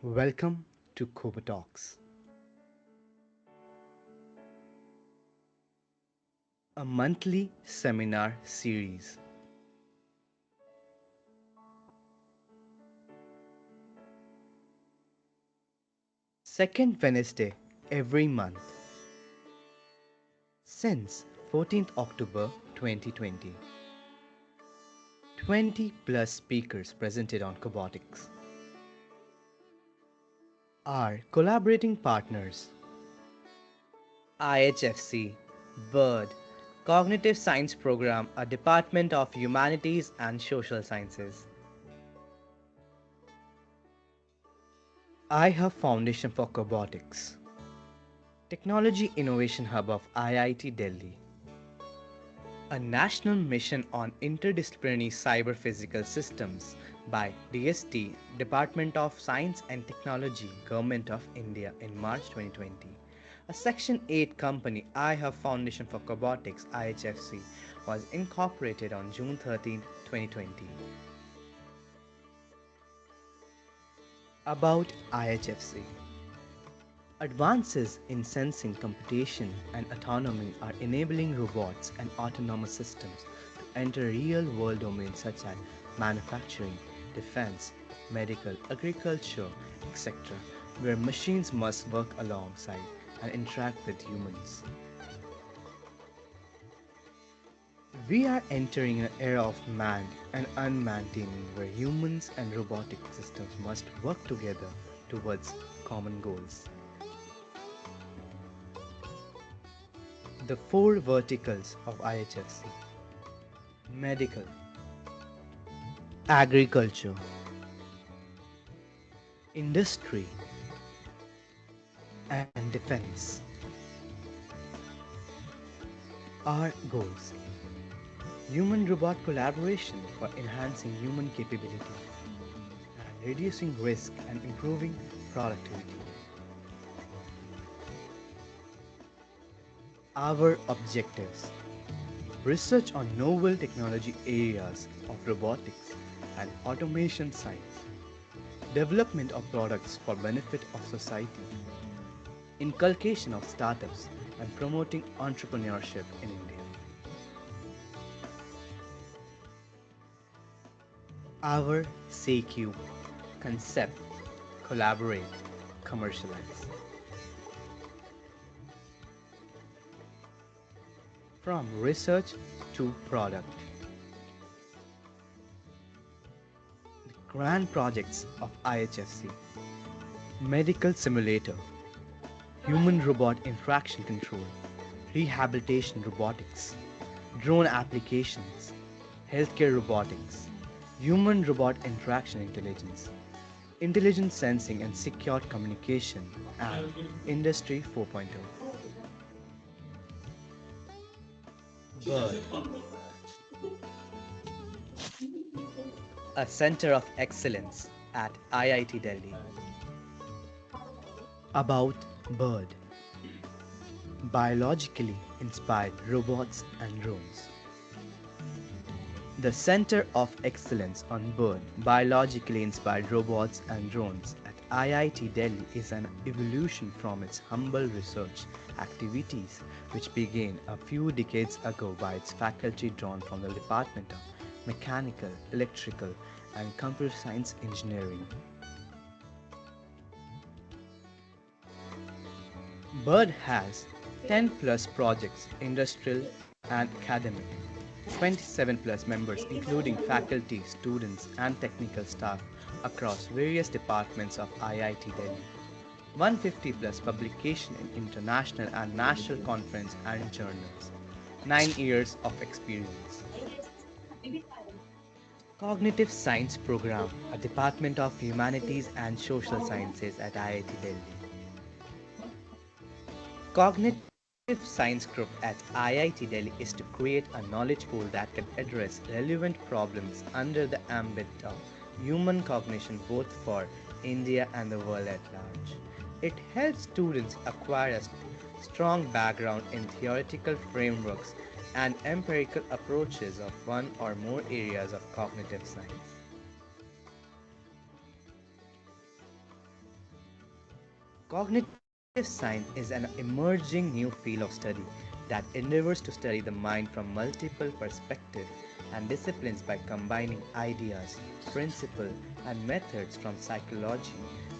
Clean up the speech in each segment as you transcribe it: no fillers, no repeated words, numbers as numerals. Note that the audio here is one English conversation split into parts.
Welcome to Cobotalks, a monthly seminar series. Second Wednesday every month since 14th October 2020. 20 plus speakers presented on Cobotics. Our collaborating partners IHFC, BIRD, Cognitive Science Program, a Department of Humanities and Social Sciences. I Have Foundation for Robotics, Technology Innovation Hub of IIT Delhi, a national mission on interdisciplinary cyber physical systems by DST, Department of Science and Technology, Government of India in March 2020. A Section 8 company, I Have Foundation for Robotics IHFC, was incorporated on June 13, 2020. About IHFC. Advances in sensing, computation, and autonomy are enabling robots and autonomous systems to enter real-world domains such as manufacturing, defense, medical, agriculture, etc., where machines must work alongside and interact with humans. We are entering an era of manned and unmanned teaming where humans and robotic systems must work together towards common goals. The four verticals of IHFC: medical, agriculture, industry, and defense. Our goals: human robot collaboration for enhancing human capability and reducing risk and improving productivity. Our objectives: research on novel technology areas of robotics and automation science, development of products for benefit of society, inculcation of startups, and promoting entrepreneurship in India. Our CQ: concept, collaborate, commercialize. From research to product. The grand projects of IHFC: medical simulator, human robot interaction control, rehabilitation robotics, drone applications, healthcare robotics, human robot interaction intelligence, intelligent sensing and secure communication, and Industry 4.0. Bird, a center of excellence at IIT Delhi. About Bird: biologically inspired robots and drones. The Center of Excellence on Bird, biologically inspired robots and drones at IIT Delhi is an evolution from its humble research activities, which began a few decades ago by its faculty drawn from the Department of Mechanical, Electrical, and Computer Science Engineering. Bird has 10 plus projects, industrial and academic, 27 plus members including faculty, students and technical staff across various departments of IIT Delhi, 150 plus publication in international and national conference and journals, 9 years of experience. Cognitive Science Program, a Department of Humanities and Social Sciences at IIT Delhi. Cognitive Science Group at IIT Delhi is to create a knowledge pool that can address relevant problems under the ambit of human cognition both for India and the world at large. It helps students acquire a strong background in theoretical frameworks and empirical approaches of one or more areas of cognitive science. Cognitive science is an emerging new field of study that endeavors to study the mind from multiple perspectives and disciplines by combining ideas, principles, and methods from psychology,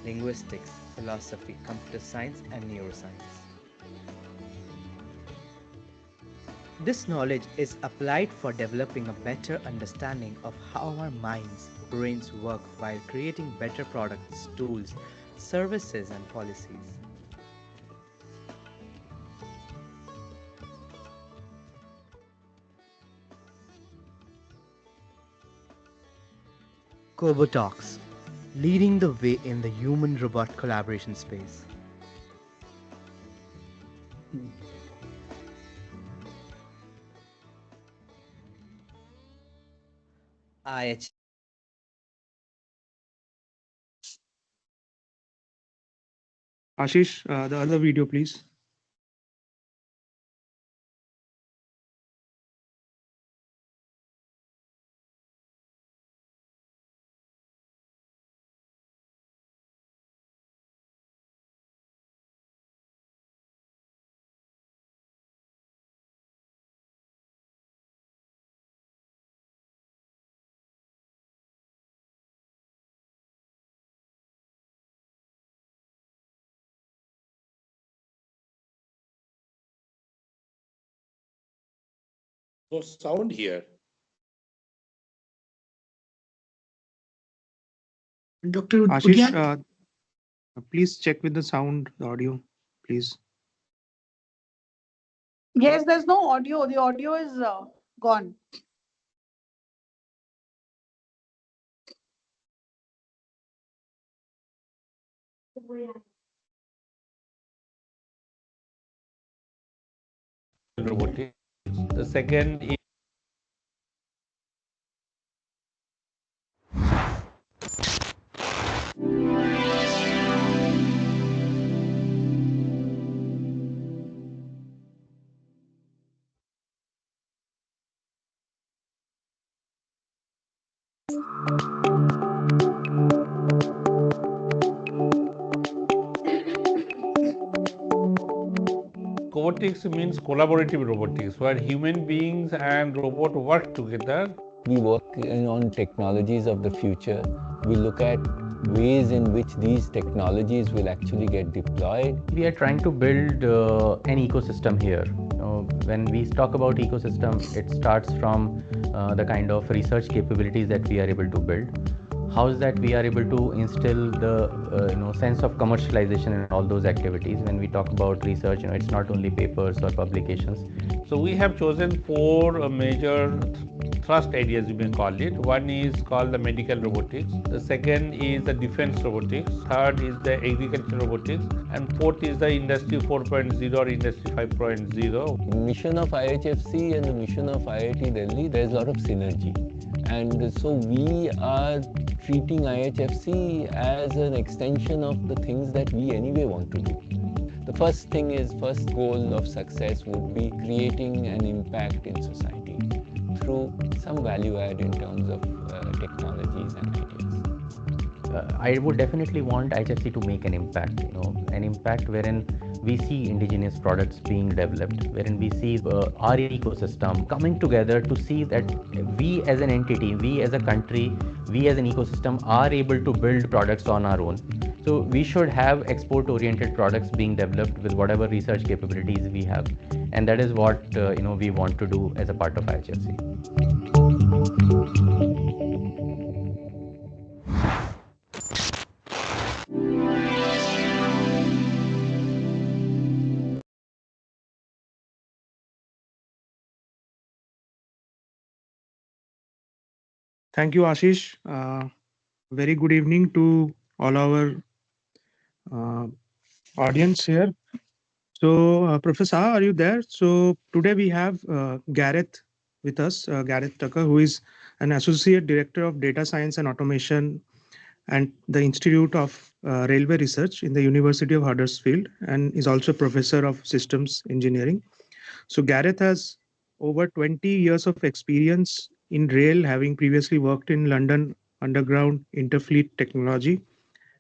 linguistics, philosophy, computer science, and neuroscience. This knowledge is applied for developing a better understanding of how our minds, brains work while creating better products, tools, services, and policies. Cobotalks, leading the way in the human robot collaboration space. IH Ashish, the other video, please. No sound here. Dr. Ashish, please check with the sound, the audio, please. Yes, there's no audio. The audio is gone. Robotics. The second is Cobotics means collaborative robotics, where human beings and robot work together. We work on technologies of the future. We look at ways in which these technologies will actually get deployed. We are trying to build an ecosystem here. When we talk about ecosystem, it starts from the kind of research capabilities that we are able to build. How is that we are able to instill the sense of commercialization in all those activities? When we talk about research, it's not only papers or publications. So we have chosen four major thrust areas, you may call it. One is called the medical robotics. The second is the defense robotics. Third is the agriculture robotics. And fourth is the industry 4.0 or industry 5.0. The mission of IHFC and the mission of IIT Delhi, there's a lot of synergy. And so we are treating IHFC as an extension of the things that we anyway want to do. The first goal of success would be creating an impact in society through some value add in terms of technologies and ideas. I would definitely want IHFC to make an impact, an impact wherein we see indigenous products being developed, wherein we see our ecosystem coming together to see that we as an entity, we as a country, we as an ecosystem are able to build products on our own. So we should have export-oriented products being developed with whatever research capabilities we have, and that is what we want to do as a part of IHFC. Thank you, Ashish. Very good evening to all our audience here. So, Professor, are you there? So, today we have Gareth with us, Gareth Tucker, who is an Associate Director of Data Science and Automation and the Institute of Railway Research in the University of Huddersfield, and is also Professor of Systems Engineering. So, Gareth has over 20 years of experience in rail, having previously worked in London Underground Interfleet Technology,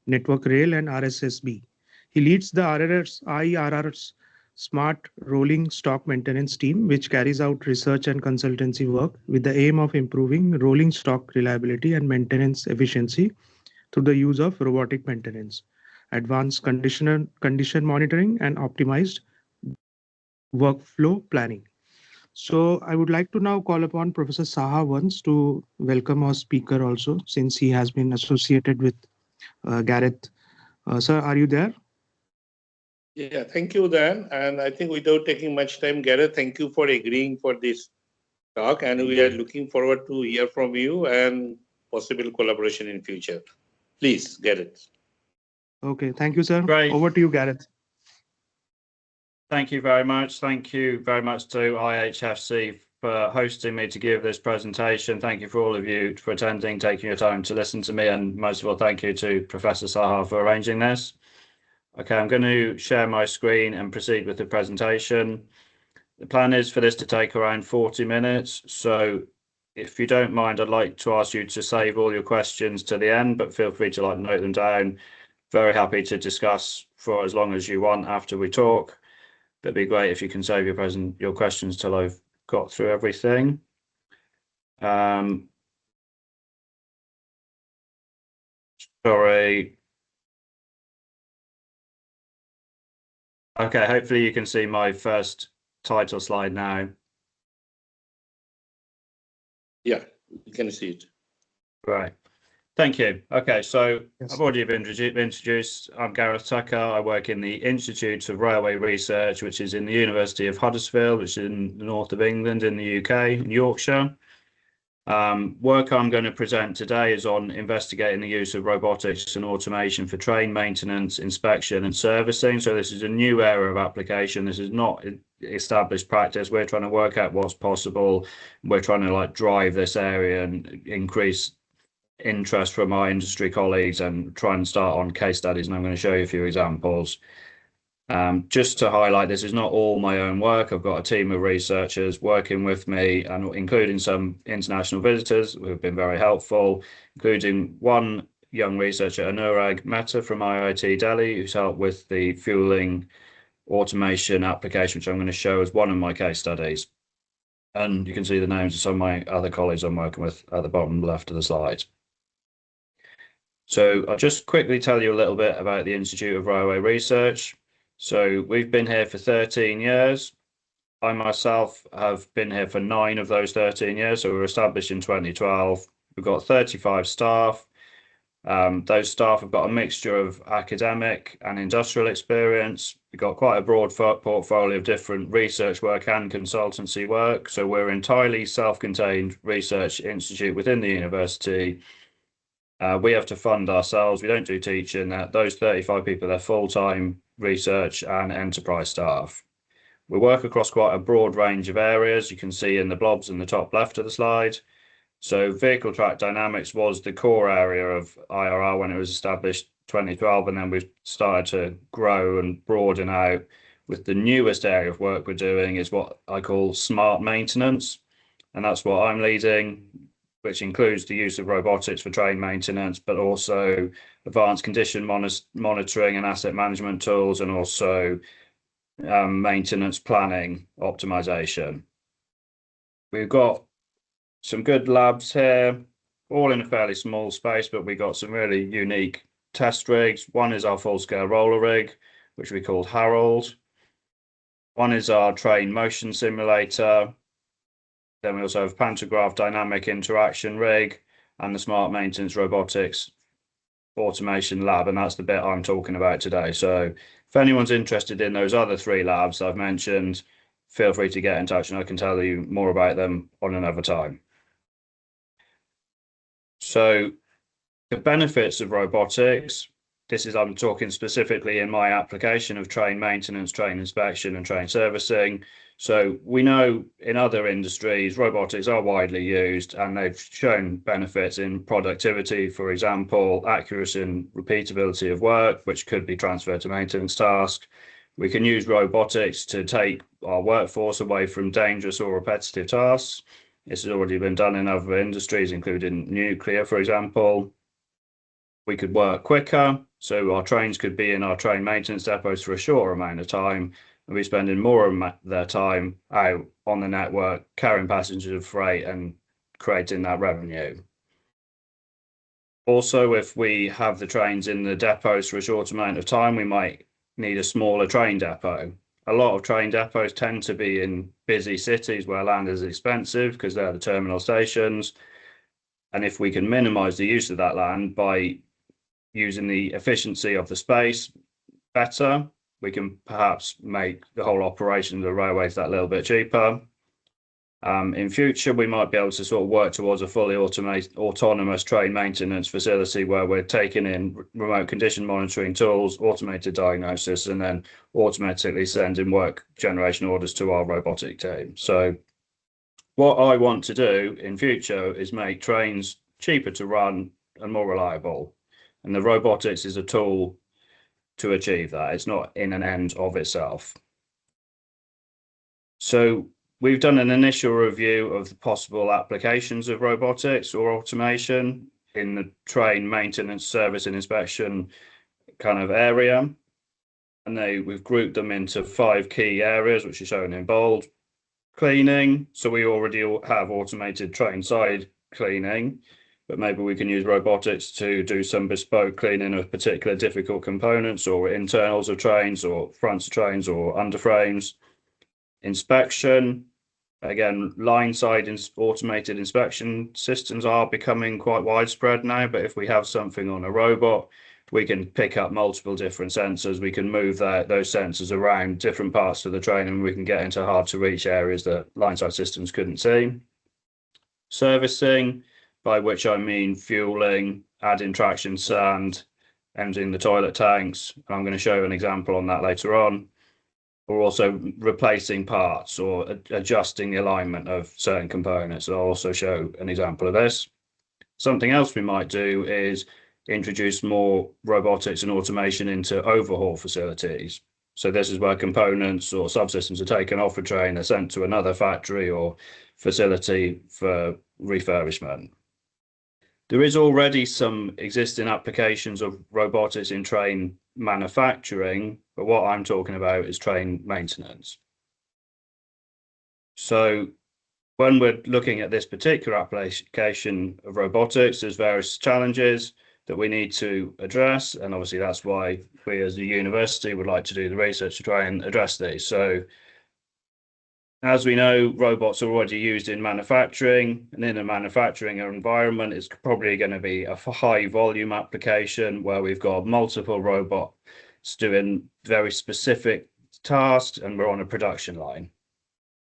Network Rail, and RSSB. He leads the IRR's Smart Rolling Stock Maintenance team, which carries out research and consultancy work with the aim of improving rolling stock reliability and maintenance efficiency through the use of robotic maintenance, advanced condition monitoring, and optimized workflow planning. So I would like to now call upon Professor Saha once to welcome our speaker also, since he has been associated with Gareth. Sir, are you there? Yeah, thank you, Dan. And I think without taking much time, Gareth, thank you for agreeing for this talk. And we are looking forward to hear from you and possible collaboration in future. Please, Gareth. Okay, thank you, sir. Great. Over to you, Gareth. Thank you very much. Thank you very much to IHFC for hosting me to give this presentation. Thank you for all of you for attending, taking your time to listen to me, and most of all, thank you to Professor Saha for arranging this. Okay, I'm going to share my screen and proceed with the presentation. The plan is for this to take around 40 minutes. So if you don't mind, I'd like to ask you to save all your questions to the end, but feel free to note them down. Very happy to discuss for as long as you want after we talk. It'd be great if you can save your questions till I've got through everything. Sorry. Okay, hopefully you can see my first title slide now. Yeah, you can see it. Right. Thank you. Okay, so yes. I've already been introduced. I'm Gareth Tucker. I work in the Institute of Railway Research, which is in the University of Huddersfield, which is in the north of England in the UK, in Yorkshire. Work I'm going to present today is on investigating the use of robotics and automation for train maintenance, inspection and servicing. So this is a new area of application. This is not established practice. We're trying to work out what's possible. We're trying to drive this area and increase interest from our industry colleagues and try and start on case studies, and I'm going to show you a few examples. Just to highlight, this is not all my own work. I've got a team of researchers working with me, and including some international visitors who have been very helpful, including one young researcher, Anurag Mehta from IIT Delhi, who's helped with the fueling automation application, which I'm going to show as one of my case studies. And you can see the names of some of my other colleagues I'm working with at the bottom left of the slide. So I'll just quickly tell you a little bit about the Institute of Railway Research. So we've been here for 13 years. I myself have been here for 9 of those 13 years. So we were established in 2012. We've got 35 staff. Those staff have got a mixture of academic and industrial experience. We've got quite a broad portfolio of different research work and consultancy work. So we're an entirely self-contained research institute within the university. We have to fund ourselves. We don't do teaching. Those 35 people are full-time research and enterprise staff. We work across quite a broad range of areas. You can see in the blobs in the top left of the slide. So vehicle track dynamics was the core area of IRR when it was established 2012, and then we've started to grow and broaden out with the newest area of work we're doing is what I call smart maintenance. And that's what I'm leading, which includes the use of robotics for train maintenance, but also advanced condition monitoring and asset management tools, and also maintenance planning optimization. We've got some good labs here, all in a fairly small space, but we got some really unique test rigs. One is our full-scale roller rig, which we called Harold. One is our train motion simulator. Then we also have pantograph dynamic interaction rig and the smart maintenance robotics automation lab, and that's the bit I'm talking about today. So if anyone's interested in those other 3 labs I've mentioned, feel free to get in touch and I can tell you more about them on another time. So the benefits of robotics, I'm talking specifically in my application of train maintenance, train inspection and train servicing. So we know in other industries, robotics are widely used and they've shown benefits in productivity, for example, accuracy and repeatability of work, which could be transferred to maintenance tasks. We can use robotics to take our workforce away from dangerous or repetitive tasks. This has already been done in other industries, including nuclear, for example. we could work quicker. So our trains could be in our train maintenance depots for a shorter amount of time, and be spending more of their time out on the network, carrying passengers of freight and creating that revenue. Also, if we have the trains in the depots for a short amount of time, we might need a smaller train depot. A lot of train depots tend to be in busy cities where land is expensive because they're the terminal stations. And if we can minimize the use of that land by using the efficiency of the space better, we can perhaps make the whole operation of the railways that little bit cheaper. In future, we might be able to sort of work towards a fully autonomous train maintenance facility where we're taking in remote condition monitoring tools, automated diagnosis, and then automatically sending work generation orders to our robotic team. So what I want to do in future is make trains cheaper to run and more reliable. And the robotics is a tool to achieve that. It's not in an end of itself. So we've done an initial review of the possible applications of robotics or automation in the train maintenance, service and inspection kind of area. And we've grouped them into 5 key areas, which are shown in bold. Cleaning. So we already have automated train side cleaning, but maybe we can use robotics to do some bespoke cleaning of particular difficult components or internals of trains or fronts of trains or underframes. Inspection. Again, line side automated inspection systems are becoming quite widespread now, but if we have something on a robot, we can pick up multiple different sensors. We can move those sensors around different parts of the train, and we can get into hard to reach areas that line side systems couldn't see. Servicing, by which I mean fueling, adding traction sand, emptying the toilet tanks. I'm going to show an example on that later on. Or also replacing parts or adjusting the alignment of certain components. I'll also show an example of this. Something else we might do is introduce more robotics and automation into overhaul facilities. So this is where components or subsystems are taken off a train, are sent to another factory or facility for refurbishment. There is already some existing applications of robotics in train manufacturing, but what I'm talking about is train maintenance. So when we're looking at this particular application of robotics, there's various challenges that we need to address, and obviously that's why we as a university would like to do the research to try and address these. So as we know, robots are already used in manufacturing, and in a manufacturing environment, it's probably going to be a high volume application where we've got multiple robots doing very specific tasks, and we're on a production line.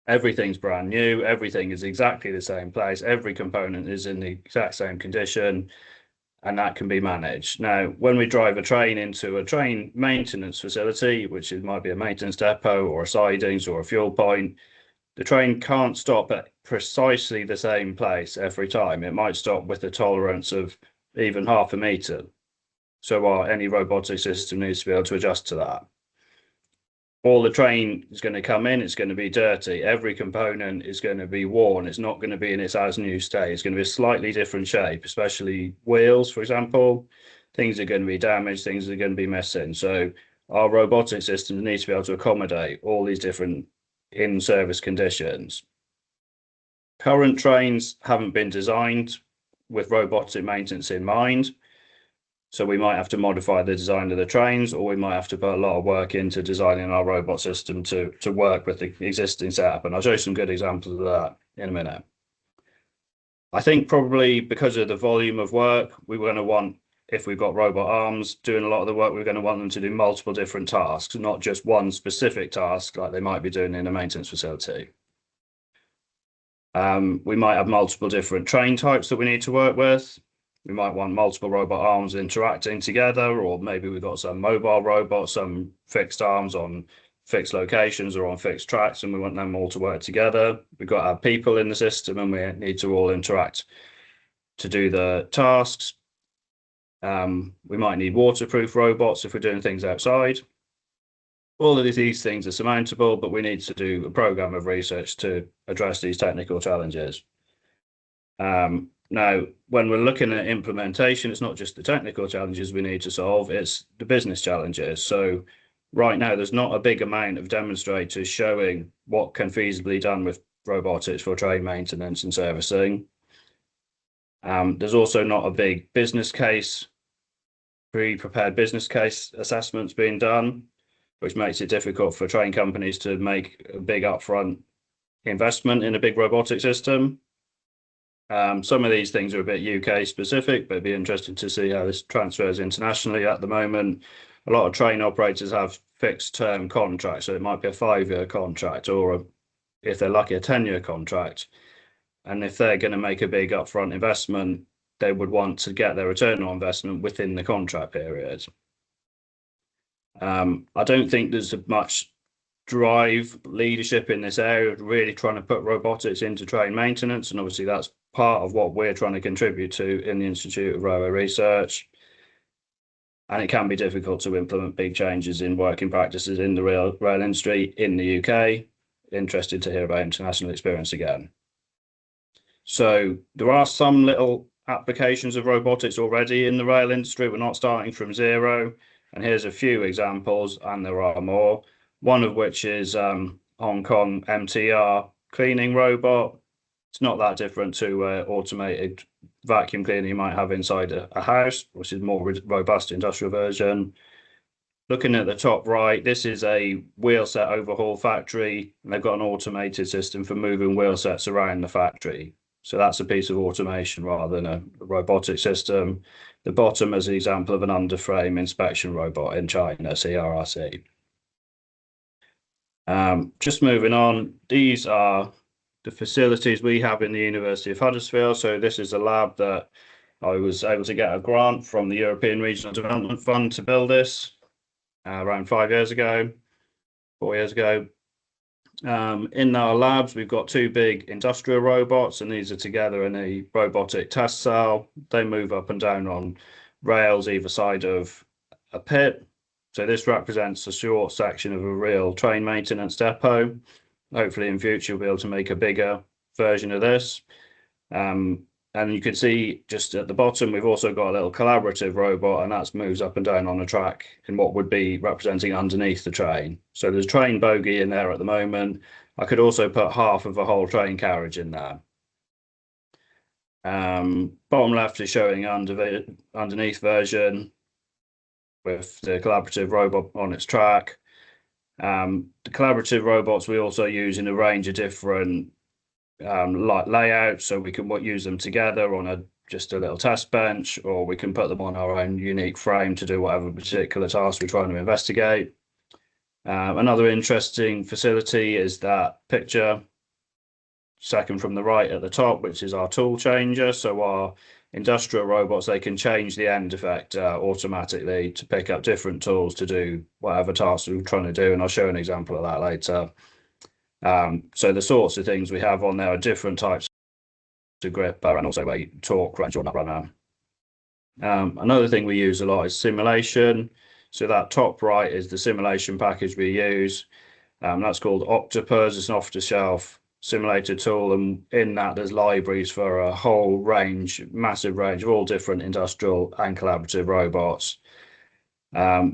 Everything's brand new, everything is exactly the same place, every component is in the exact same condition, and that can be managed. Now, when we drive a train into a train maintenance facility, which might be a maintenance depot or a sidings or a fuel point, the train can't stop at precisely the same place every time. It might stop with a tolerance of even half a meter. So any robotic system needs to be able to adjust to that. All the train is going to come in, it's going to be dirty. Every component is going to be worn. It's not going to be in its as new state. It's going to be a slightly different shape, especially wheels, for example. Things are going to be damaged, things are going to be missing. So our robotic systems need to be able to accommodate all these different in-service conditions. Current trains haven't been designed with robotic maintenance in mind, so we might have to modify the design of the trains, or we might have to put a lot of work into designing our robot system to work with the existing setup, and I'll show you some good examples of that in a minute. I think probably because of the volume of work, we're going to want, if we've got robot arms doing a lot of the work, we're going to want them to do multiple different tasks, not just one specific task like they might be doing in a maintenance facility. We might have multiple different train types that we need to work with. We might want multiple robot arms interacting together, or maybe we've got some mobile robots, some fixed arms on fixed locations or on fixed tracks, and we want them all to work together. We've got our people in the system, and we need to all interact to do the tasks. We might need waterproof robots if we're doing things outside. All of these things are surmountable, but we need to do a program of research to address these technical challenges. Now, when we're looking at implementation, it's not just the technical challenges we need to solve, it's the business challenges. So right now, there's not a big amount of demonstrators showing what can feasibly be done with robotics for train maintenance and servicing. There's also not a big business case, pre-prepared business case assessments being done, which makes it difficult for train companies to make a big upfront investment in a big robotic system. Some of these things are a bit UK specific, but it'd be interesting to see how this transfers internationally. At the moment, a lot of train operators have fixed term contracts, so it might be a 5-year contract, or if they're lucky, a 10-year contract. And if they're going to make a big upfront investment, they would want to get their return on investment within the contract period. I don't think there's much drive leadership in this area, really trying to put robotics into train maintenance, and obviously that's part of what we're trying to contribute to in the Institute of Railway Research. And it can be difficult to implement big changes in working practices in the rail industry in the UK. Interested to hear about international experience again. So there are some little applications of robotics already in the rail industry. We're not starting from zero. And here's a few examples, and there are more. One of which is Hong Kong MTR cleaning robot. It's not that different to automated vacuum cleaner you might have inside a house, which is more robust industrial version. Looking at the top right, this is a wheel set overhaul factory, and they've got an automated system for moving wheel sets around the factory. So that's a piece of automation rather than a robotic system. The bottom is an example of an underframe inspection robot in China, CRRC. Just moving on, these are the facilities we have in the University of Huddersfield. So this is a lab that I was able to get a grant from the European Regional Development Fund to build this around 4 years ago. In our labs, we've got 2 big industrial robots, and these are together in a robotic test cell. They move up and down on rails either side of a pit. So this represents a short section of a real train maintenance depot. Hopefully in future, we'll be able to make a bigger version of this. And you can see just at the bottom, we've also got a little collaborative robot, and that moves up and down on a track in what would be representing underneath the train. So there's a train bogie in there at the moment. I could also put half of a whole train carriage in there. Bottom left is showing underneath version with the collaborative robot on its track. The collaborative robots we also use in a range of different layouts, so we can use them together on just a little test bench, or we can put them on our own unique frame to do whatever particular task we're trying to investigate. Another interesting facility is that picture second from the right at the top, which is our tool changer. So our industrial robots, they can change the end effector automatically to pick up different tools to do whatever task we're trying to do, and I'll show an example of that later. So the sorts of things we have on there are different types of grip and also a torque wrench or nut runner. Another thing we use a lot is simulation. So that top right is the simulation package we use. That's called Octopus. It's an off-the-shelf simulator tool, and in that there's libraries for a whole range, massive range of all different industrial and collaborative robots.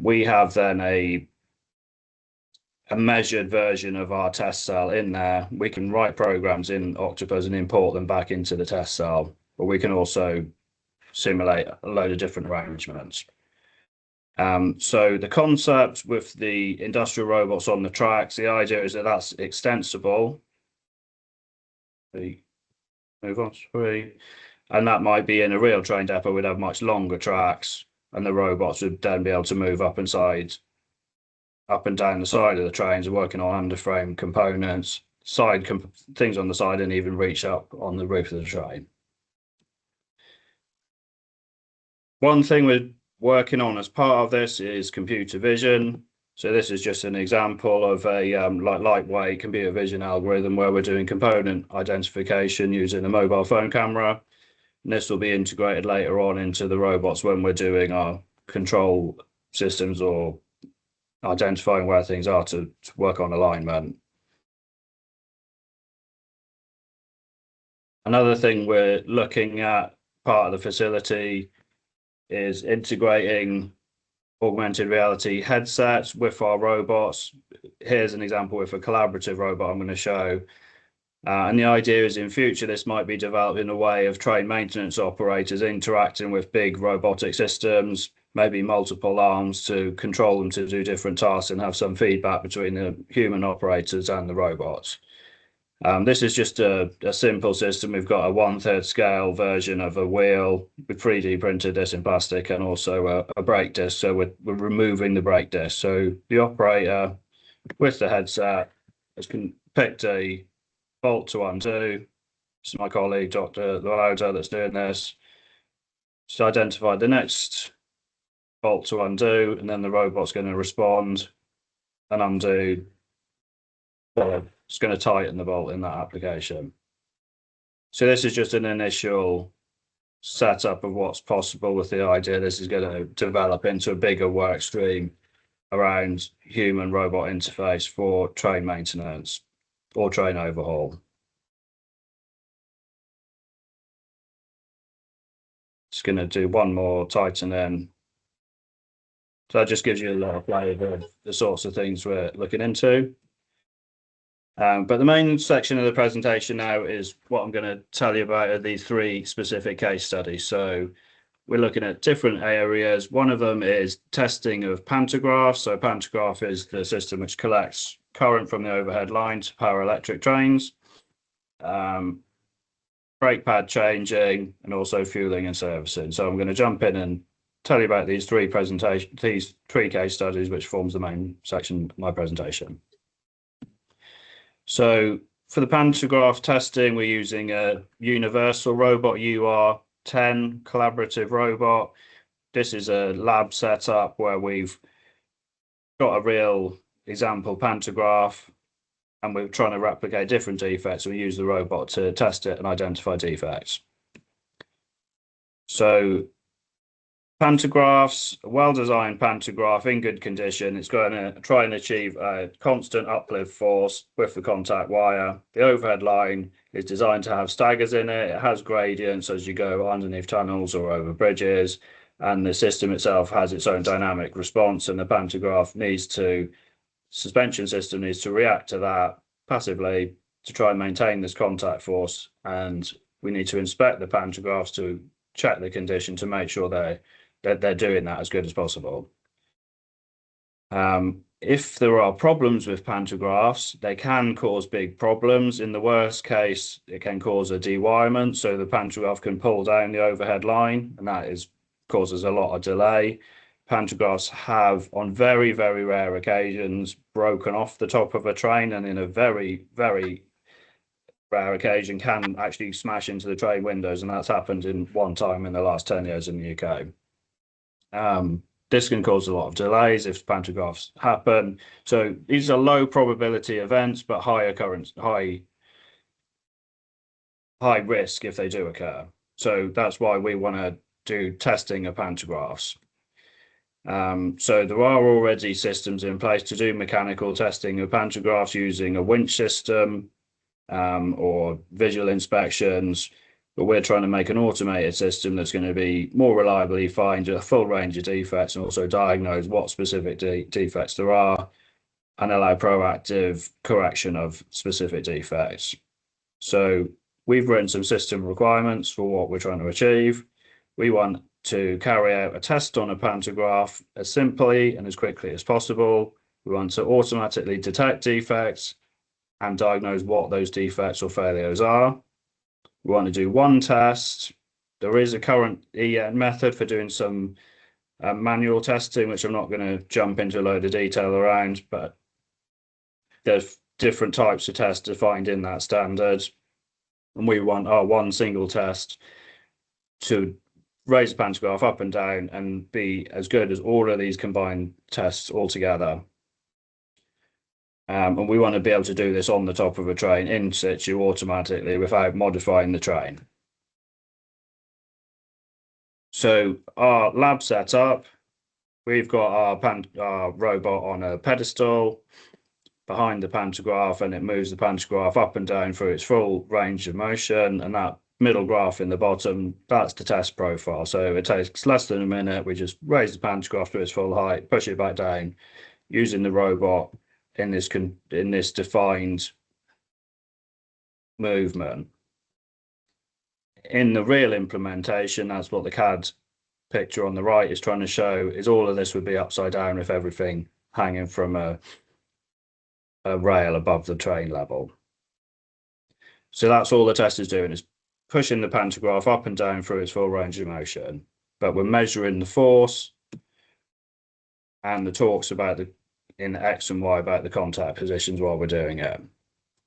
We have then a measured version of our test cell in there. We can write programs in Octopus and import them back into the test cell, but we can also simulate a load of different arrangements. So the concept with the industrial robots on the tracks, the idea is that that's extensible. Move on, sorry. And that might be in a real train depot, we'd have much longer tracks, and the robots would then be able to move up and down the side of the trains, working on underframe components, things on the side, and even reach up on the roof of the train. One thing we're working on as part of this is computer vision. So this is just an example of a lightweight computer vision algorithm where we're doing component identification using a mobile phone camera. And this will be integrated later on into the robots when we're doing our control systems or identifying where things are to work on alignment. Another thing we're looking at, part of the facility, is integrating augmented reality headsets with our robots. Here's an example with a collaborative robot I'm going to show. And the idea is in future, this might be developed in a way of trained maintenance operators interacting with big robotic systems, maybe multiple arms to control them to do different tasks and have some feedback between the human operators and the robots. This is just a simple system. We've got a 1/3 scale version of a wheel. We 3D printed this in plastic and also a brake disc. So we're removing the brake disc. So the operator with the headset has picked a bolt to undo. This is my colleague, Dr. Lauda, that's doing this. So identify the next bolt to undo, and then the robot's going to respond and undo. It's going to tighten the bolt in that application. So this is just an initial setup of what's possible with the idea. This is going to develop into a bigger work stream around human robot interface for train maintenance or train overhaul. Just going to do one more tightening. So that just gives you a lot of flavour of the sorts of things we're looking into. But the main section of the presentation now is what I'm going to tell you about are these 3 specific case studies. So we're looking at different areas. One of them is testing of pantographs. So pantograph is the system which collects current from the overhead line to power electric trains. Brake pad changing, and also fueling and servicing. So I'm going to jump in and tell you about these 3 case studies, which forms the main section of my presentation. So for the pantograph testing, we're using a universal robot UR10 collaborative robot. This is a lab setup where we've got a real example pantograph and we're trying to replicate different defects. We use the robot to test it and identify defects. So pantographs, a well-designed pantograph in good condition. It's going to try and achieve a constant uplift force with the contact wire. The overhead line is designed to have staggers in it. It has gradients as you go underneath tunnels or over bridges. And the system itself has its own dynamic response, and the pantograph suspension system needs to react to that passively to try and maintain this contact force. And we need to inspect the pantographs to check the condition to make sure they're doing that as good as possible. If there are problems with pantographs, they can cause big problems. In the worst case, it can cause a dewirement, so the pantograph can pull down the overhead line, and that causes a lot of delay. Pantographs have, on very, very rare occasions, broken off the top of a train, and in a very, very rare occasion can actually smash into the train windows, and that's happened in one time in the last 10 years in the UK. This can cause a lot of delays if pantographs happen. So these are low probability events, but high risk if they do occur. So that's why we want to do testing of pantographs. So there are already systems in place to do mechanical testing of pantographs using a winch system or visual inspections, but we're trying to make an automated system that's going to be more reliably find a full range of defects and also diagnose what specific defects there are and allow proactive correction of specific defects. So we've written some system requirements for what we're trying to achieve. We want to carry out a test on a pantograph as simply and as quickly as possible. We want to automatically detect defects and diagnose what those defects or failures are. We want to do one test. There is a current EN method for doing some manual testing, which I'm not going to jump into a load of detail around, but there's different types of tests defined in that standard. And we want our one single test to raise the pantograph up and down and be as good as all of these combined tests altogether. And we want to be able to do this on the top of a train in situ automatically without modifying the train. So our lab setup, we've got our robot on a pedestal. behind the pantograph, and it moves the pantograph up and down through its full range of motion. And that middle graph in the bottom, that's the test profile. So it takes less than a minute. We just raise the pantograph to its full height, push it back down, using the robot in this defined movement. In the real implementation, that's what the CAD picture on the right is trying to show, is all of this would be upside down with everything hanging from a rail above the train level. So that's all the test is doing, is pushing the pantograph up and down through its full range of motion. But we're measuring the force and the torques about in X and Y about the contact positions while we're doing it.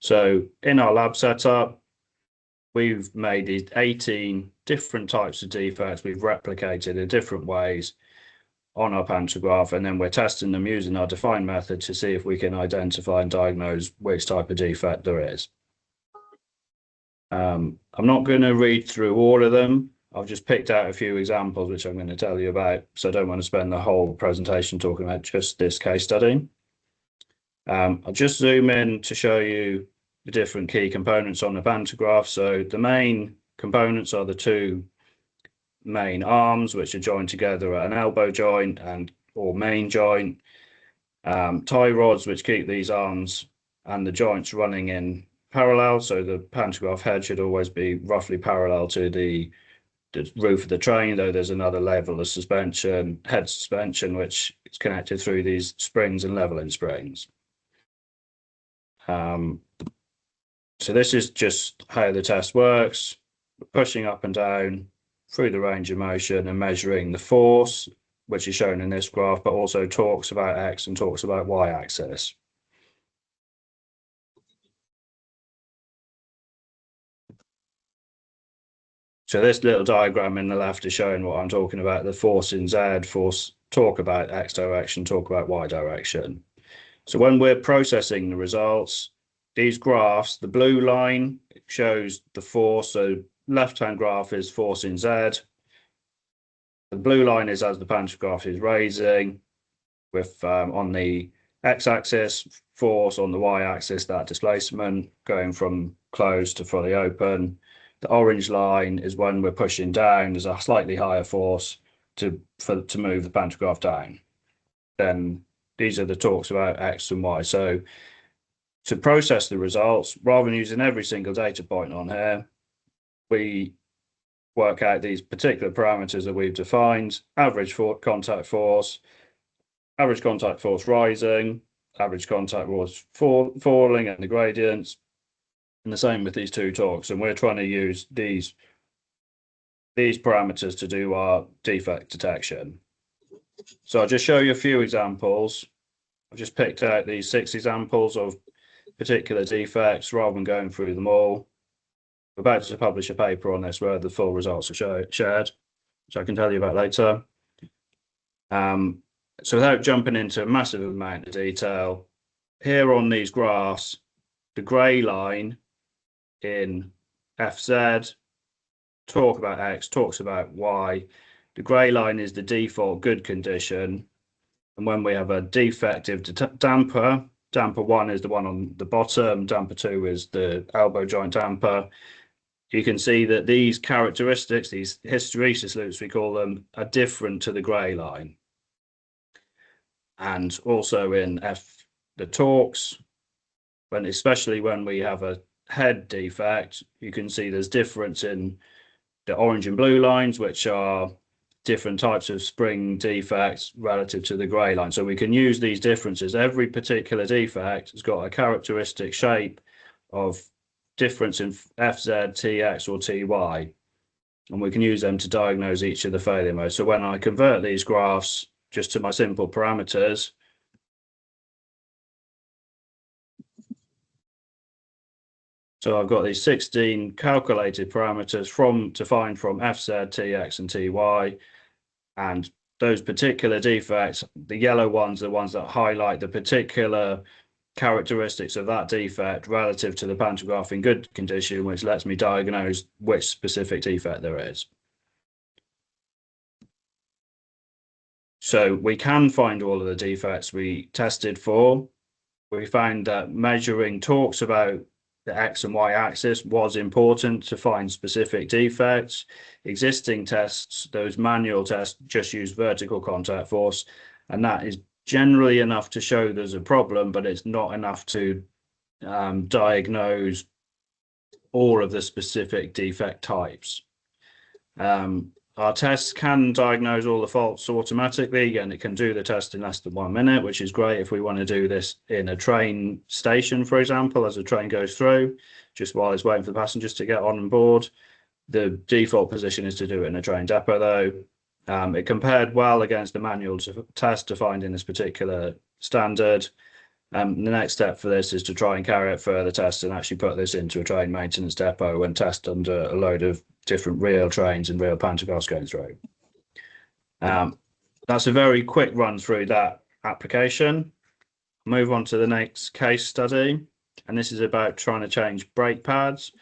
So in our lab setup, we've made these 18 different types of defects we've replicated in different ways on our pantograph, and then we're testing them using our defined method to see if we can identify and diagnose which type of defect there is. I'm not going to read through all of them. I've just picked out a few examples which I'm going to tell you about, so I don't want to spend the whole presentation talking about just this case study. I'll just zoom in to show you the different key components on the pantograph. So the main components are the two main arms, which are joined together at an elbow joint or main joint, tie rods which keep these arms and the joints running in parallel, so the pantograph head should always be roughly parallel to the roof of the train, though there's another level of suspension, head suspension, which is connected through these springs and leveling springs. So this is just how the test works. We're pushing up and down through the range of motion and measuring the force, which is shown in this graph, but also talks about X and talks about Y axis. So this little diagram in the left is showing what I'm talking about, the force in Z, force, talk about X direction, talk about Y direction. So when we're processing the results, these graphs, the blue line shows the force, so left-hand graph is force in Z. The blue line is as the pantograph is raising, with on the x-axis force, on the y-axis that displacement going from closed to fully open. The orange line is when we're pushing down, there's a slightly higher force to move the pantograph down. Then these are the talks about X and Y. So to process the results, rather than using every single data point on here, we work out these particular parameters that we've defined: average contact force rising, average contact force falling, and the gradients. And the same with these two talks. And we're trying to use these parameters to do our defect detection. So I'll just show you a few examples. I've just picked out these 6 examples of particular defects rather than going through them all. We're about to publish a paper on this where the full results are shared, which I can tell you about later. So without jumping into a massive amount of detail, here on these graphs, the grey line in FZ, talk about X, talks about Y. The grey line is the default good condition. And when we have a defective damper, damper 1 is the one on the bottom, damper 2 is the elbow joint damper. You can see that these characteristics, these hysteresis loops we call them, are different to the grey line. And also in the torques, especially when we have a head defect, you can see there's difference in the orange and blue lines, which are different types of spring defects relative to the grey line. So we can use these differences. Every particular defect has got a characteristic shape of difference in FZ, TX, or TY, and we can use them to diagnose each of the failure modes. So when I convert these graphs just to my simple parameters, so I've got these 16 calculated parameters defined from FZ, TX, and TY, and those particular defects, the yellow ones are the ones that highlight the particular characteristics of that defect relative to the pantograph in good condition, which lets me diagnose which specific defect there is. So we can find all of the defects we tested for we found that measuring torques about the X and Y axis was important to find specific defects. Existing tests, those manual tests, just use vertical contact force, and that is generally enough to show there's a problem, but it's not enough to diagnose all of the specific defect types. Our tests can diagnose all the faults automatically, and it can do the test in less than 1 minute, which is great if we want to do this in a train station, for example, as a train goes through, just while it's waiting for the passengers to get on board. The default position is to do it in a train depot, though. It compared well against the manual test to find in this particular standard. The next step for this is to try and carry out further tests and actually put this into a train maintenance depot and test under a load of different real trains and real pantographs going through. That's a very quick run through that application. Move on to the next case study, and this is about trying to change brake pads.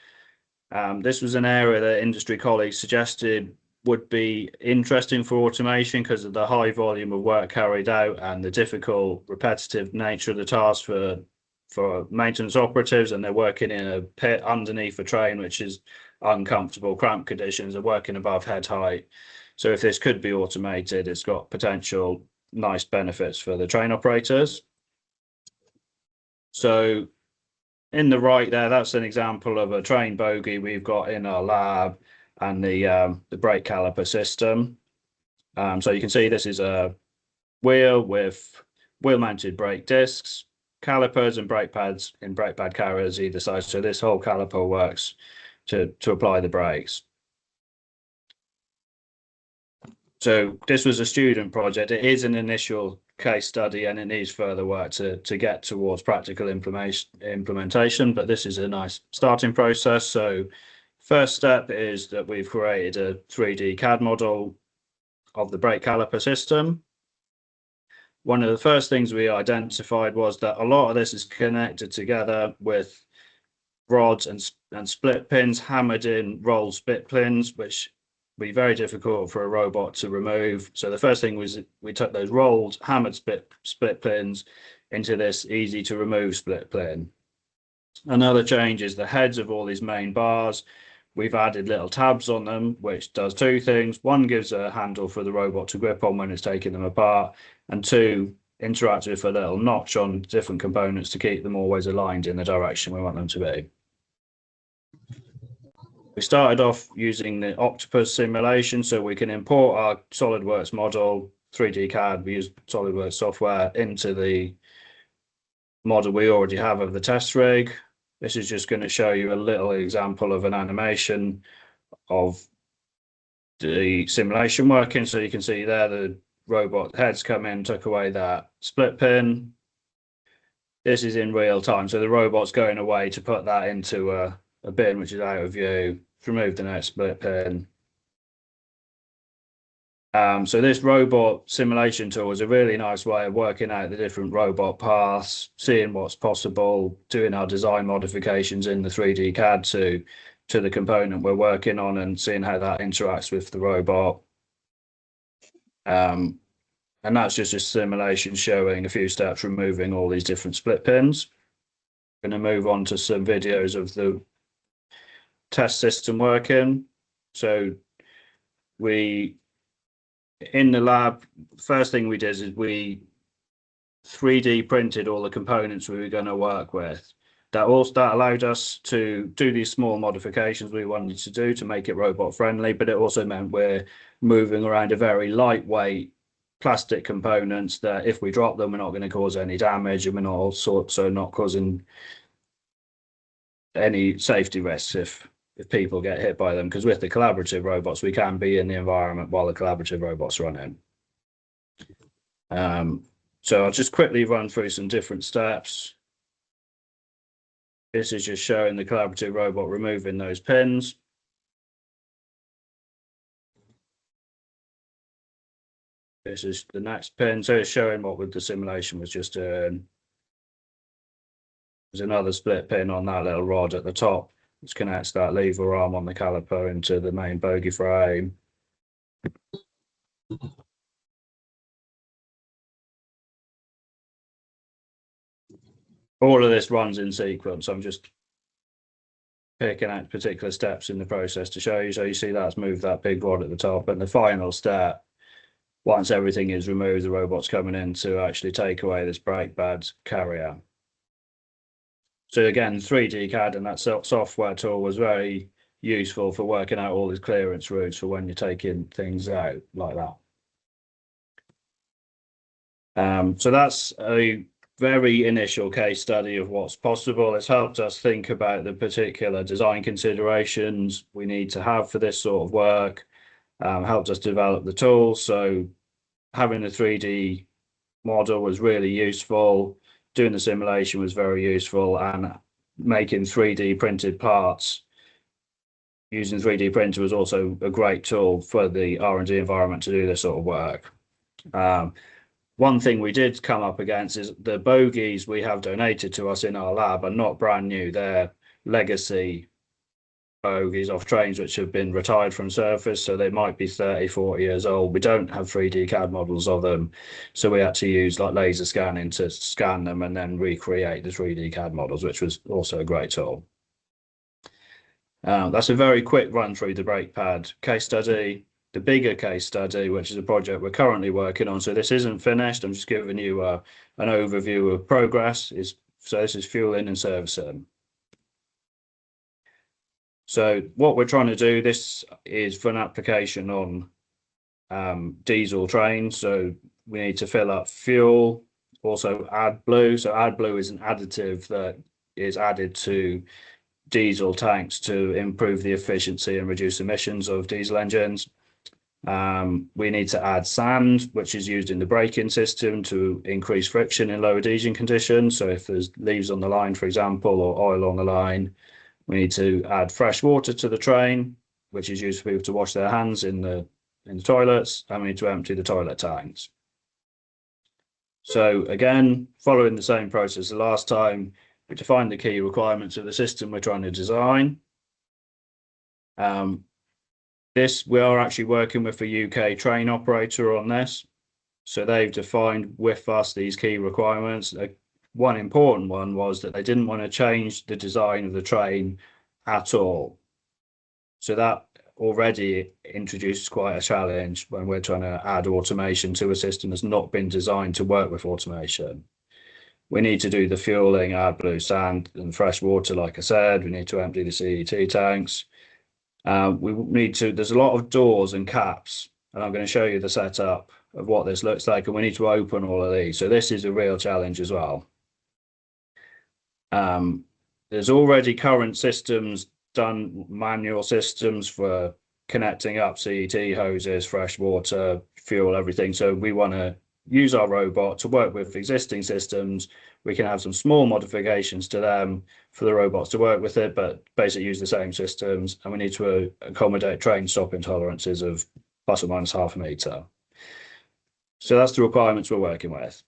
This was an area that industry colleagues suggested would be interesting for automation because of the high volume of work carried out and the difficult, repetitive nature of the task for maintenance operatives, and they're working in a pit underneath a train, which is uncomfortable, cramped conditions, and working above head height. So if this could be automated, it's got potential nice benefits for the train operators. So in the right there, that's an example of a train bogie we've got in our lab and the brake caliper system. So you can see this is a wheel with wheel-mounted brake discs, calipers and brake pads in brake pad carriers either side. So this whole caliper works to apply the brakes. So this was a student project. It is an initial case study and it needs further work to get towards practical implementation, but this is a nice starting process. So first step is that we've created a 3D CAD model of the brake caliper system. One of the first things we identified was that a lot of this is connected together with rods and split pins hammered in roll split pins, which would be very difficult for a robot to remove. So the first thing was we took those rolled hammered split pins into this easy to remove split pin. Another change is the heads of all these main bars. We've added little tabs on them, which does two things. One gives a handle for the robot to grip on when it's taking them apart, and two, interacts with a little notch on different components to keep them always aligned in the direction we want them to be. We started off using the Octopus simulation, so we can import our SolidWorks model, 3D CAD, we use SolidWorks software into the model we already have of the test rig. This is just going to show you a little example of an animation of the simulation working. So you can see there the robot heads come in, took away that split pin. This is in real time. So the robot's going away to put that into a bin which is out of view, remove the next split pin. So this robot simulation tool is a really nice way of working out the different robot paths, seeing what's possible, doing our design modifications in the 3D CAD to the component we're working on and seeing how that interacts with the robot. And that's just a simulation showing a few steps removing all these different split pins. I'm going to move on to some videos of the test system working. So in the lab, first thing we did is we 3D printed all the components we were going to work with. That allowed us to do these small modifications we wanted to do to make it robot friendly, but it also meant we're moving around a very lightweight plastic components that if we drop them, we're not going to cause any damage, and we're not also not causing any safety risks if people get hit by them, because with the collaborative robots, we can be in the environment while the collaborative robots run in. So I'll just quickly run through some different steps. This is just showing the collaborative robot removing those pins. This is the next pin. So it's showing what the simulation was just doing. There's another split pin on that little rod at the top, which connects that lever arm on the caliper into the main bogie frame. all of this runs in sequence. I'm just picking out particular steps in the process to show you. So you see that's moved that big rod at the top, and the final step, once everything is removed, the robot's coming in to actually take away this brake pad carrier. So again, 3D CAD and that software tool was very useful for working out all these clearance routes for when you're taking things out like that. So that's a very initial case study of what's possible. It's helped us think about the particular design considerations we need to have for this sort of work, helped us develop the tool. So having a 3D model was really useful. Doing the simulation was very useful, and making 3D printed parts using 3D printer was also a great tool for the R&D environment to do this sort of work. One thing we did come up against is the bogies we have donated to us in our lab are not brand new. They're legacy bogies off trains which have been retired from surface, so they might be 30, 40 years old. We don't have 3D CAD models of them, so we had to use like laser scanning to scan them and then recreate the 3D CAD models, which was also a great tool. That's a very quick run through the brake pad case study. The bigger case study, which is a project we're currently working on, so this isn't finished, I'm just giving you an overview of progress. So this is fueling and servicing. So what we're trying to do, this is for an application on diesel trains. So we need to fill up fuel, also AdBlue. So AdBlue is an additive that is added to diesel tanks to improve the efficiency and reduce emissions of diesel engines. We need to add sand, which is used in the braking system to increase friction in low adhesion conditions. So if there's leaves on the line, for example, or oil on the line, we need to add fresh water to the train, which is used for people to wash their hands in the toilets, and we need to empty the toilet tanks. So again, following the same process as the last time, we define the key requirements of the system we're trying to design. We are actually working with a UK train operator on this. So they've defined with us these key requirements. One important one was that they didn't want to change the design of the train at all. So that already introduces quite a challenge when we're trying to add automation to a system that's not been designed to work with automation. We need to do the fueling, AdBlue, sand and fresh water, like I said. We need to empty the CET tanks. There's a lot of doors and caps, and I'm going to show you the setup of what this looks like, and we need to open all of these. So this is a real challenge as well. There's already current systems done, manual systems for connecting up CET hoses, fresh water, fuel, everything. So we want to use our robot to work with existing systems. We can have some small modifications to them for the robots to work with it, but basically use the same systems. And we need to accommodate train stopping tolerances of plus or minus ½ meter. So that's the requirements we're working with.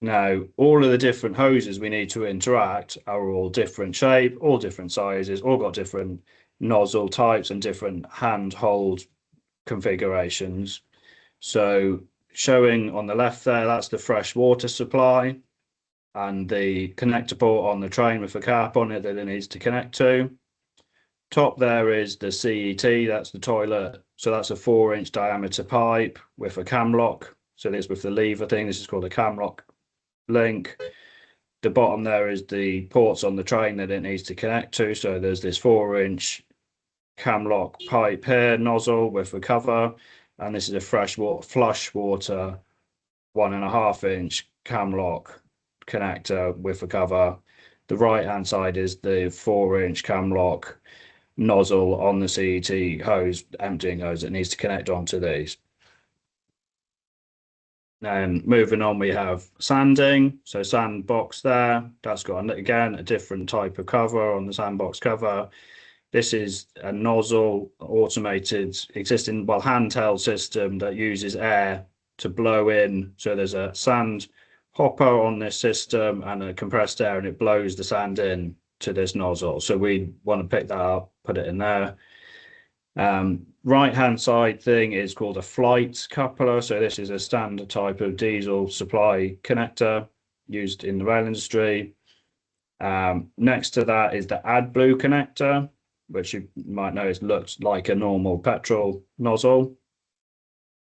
Now, all of the different hoses we need to interact are all different shape, all different sizes, all got different nozzle types and different handhold configurations. So showing on the left there, that's the fresh water supply and the connector port on the train with a cap on it that it needs to connect to. Top there is the CET, that's the toilet. So that's a 4-inch diameter pipe with a cam lock. So this with the lever thing, this is called a cam lock link. The bottom there is the ports on the train that it needs to connect to. So there's this 4-inch cam lock pipe here, nozzle with a cover, and this is a fresh water, flush water 1.5-inch cam lock connector with a cover. The right hand side is the 4-inch cam lock nozzle on the CET hose, emptying hose that needs to connect onto these. Then moving on, we have sanding. So sandbox there, that's got again a different type of cover on the sandbox cover. This is a nozzle automated existing, well, handheld system that uses air to blow in. So there's a sand hopper on this system and a compressed air, and it blows the sand in to this nozzle. So we want to pick that up, put it in there. right-hand side thing is called a flight coupler. So this is a standard type of diesel supply connector used in the rail industry. Next to that is the AdBlue connector, which you might notice looks like a normal petrol nozzle.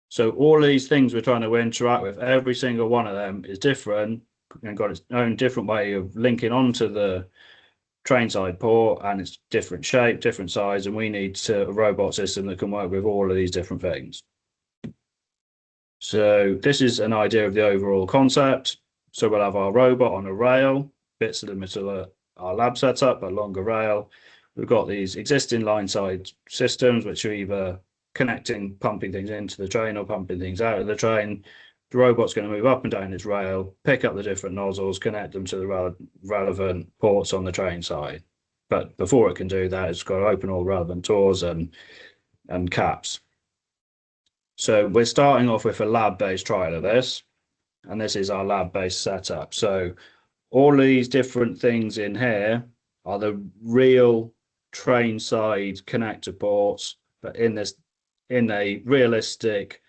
So all of these things we're trying to interact with, every single one of them is different and got its own different way of linking onto the train side port, and it's different shape, different size, and we need a robot system that can work with all of these different things. So this is an idea of the overall concept. So we'll have our robot on a rail, bits of the middle, our lab setup, a longer rail. We've got these existing line side systems, which are either connecting, pumping things into the train or pumping things out of the train. The robot's going to move up and down its rail, pick up the different nozzles, connect them to the relevant ports on the train side. But before it can do that, it's got to open all relevant doors and caps. So we're starting off with a lab-based trial of this, and this is our lab-based setup. So all of these different things in here are the real train side connector ports, but in a realistic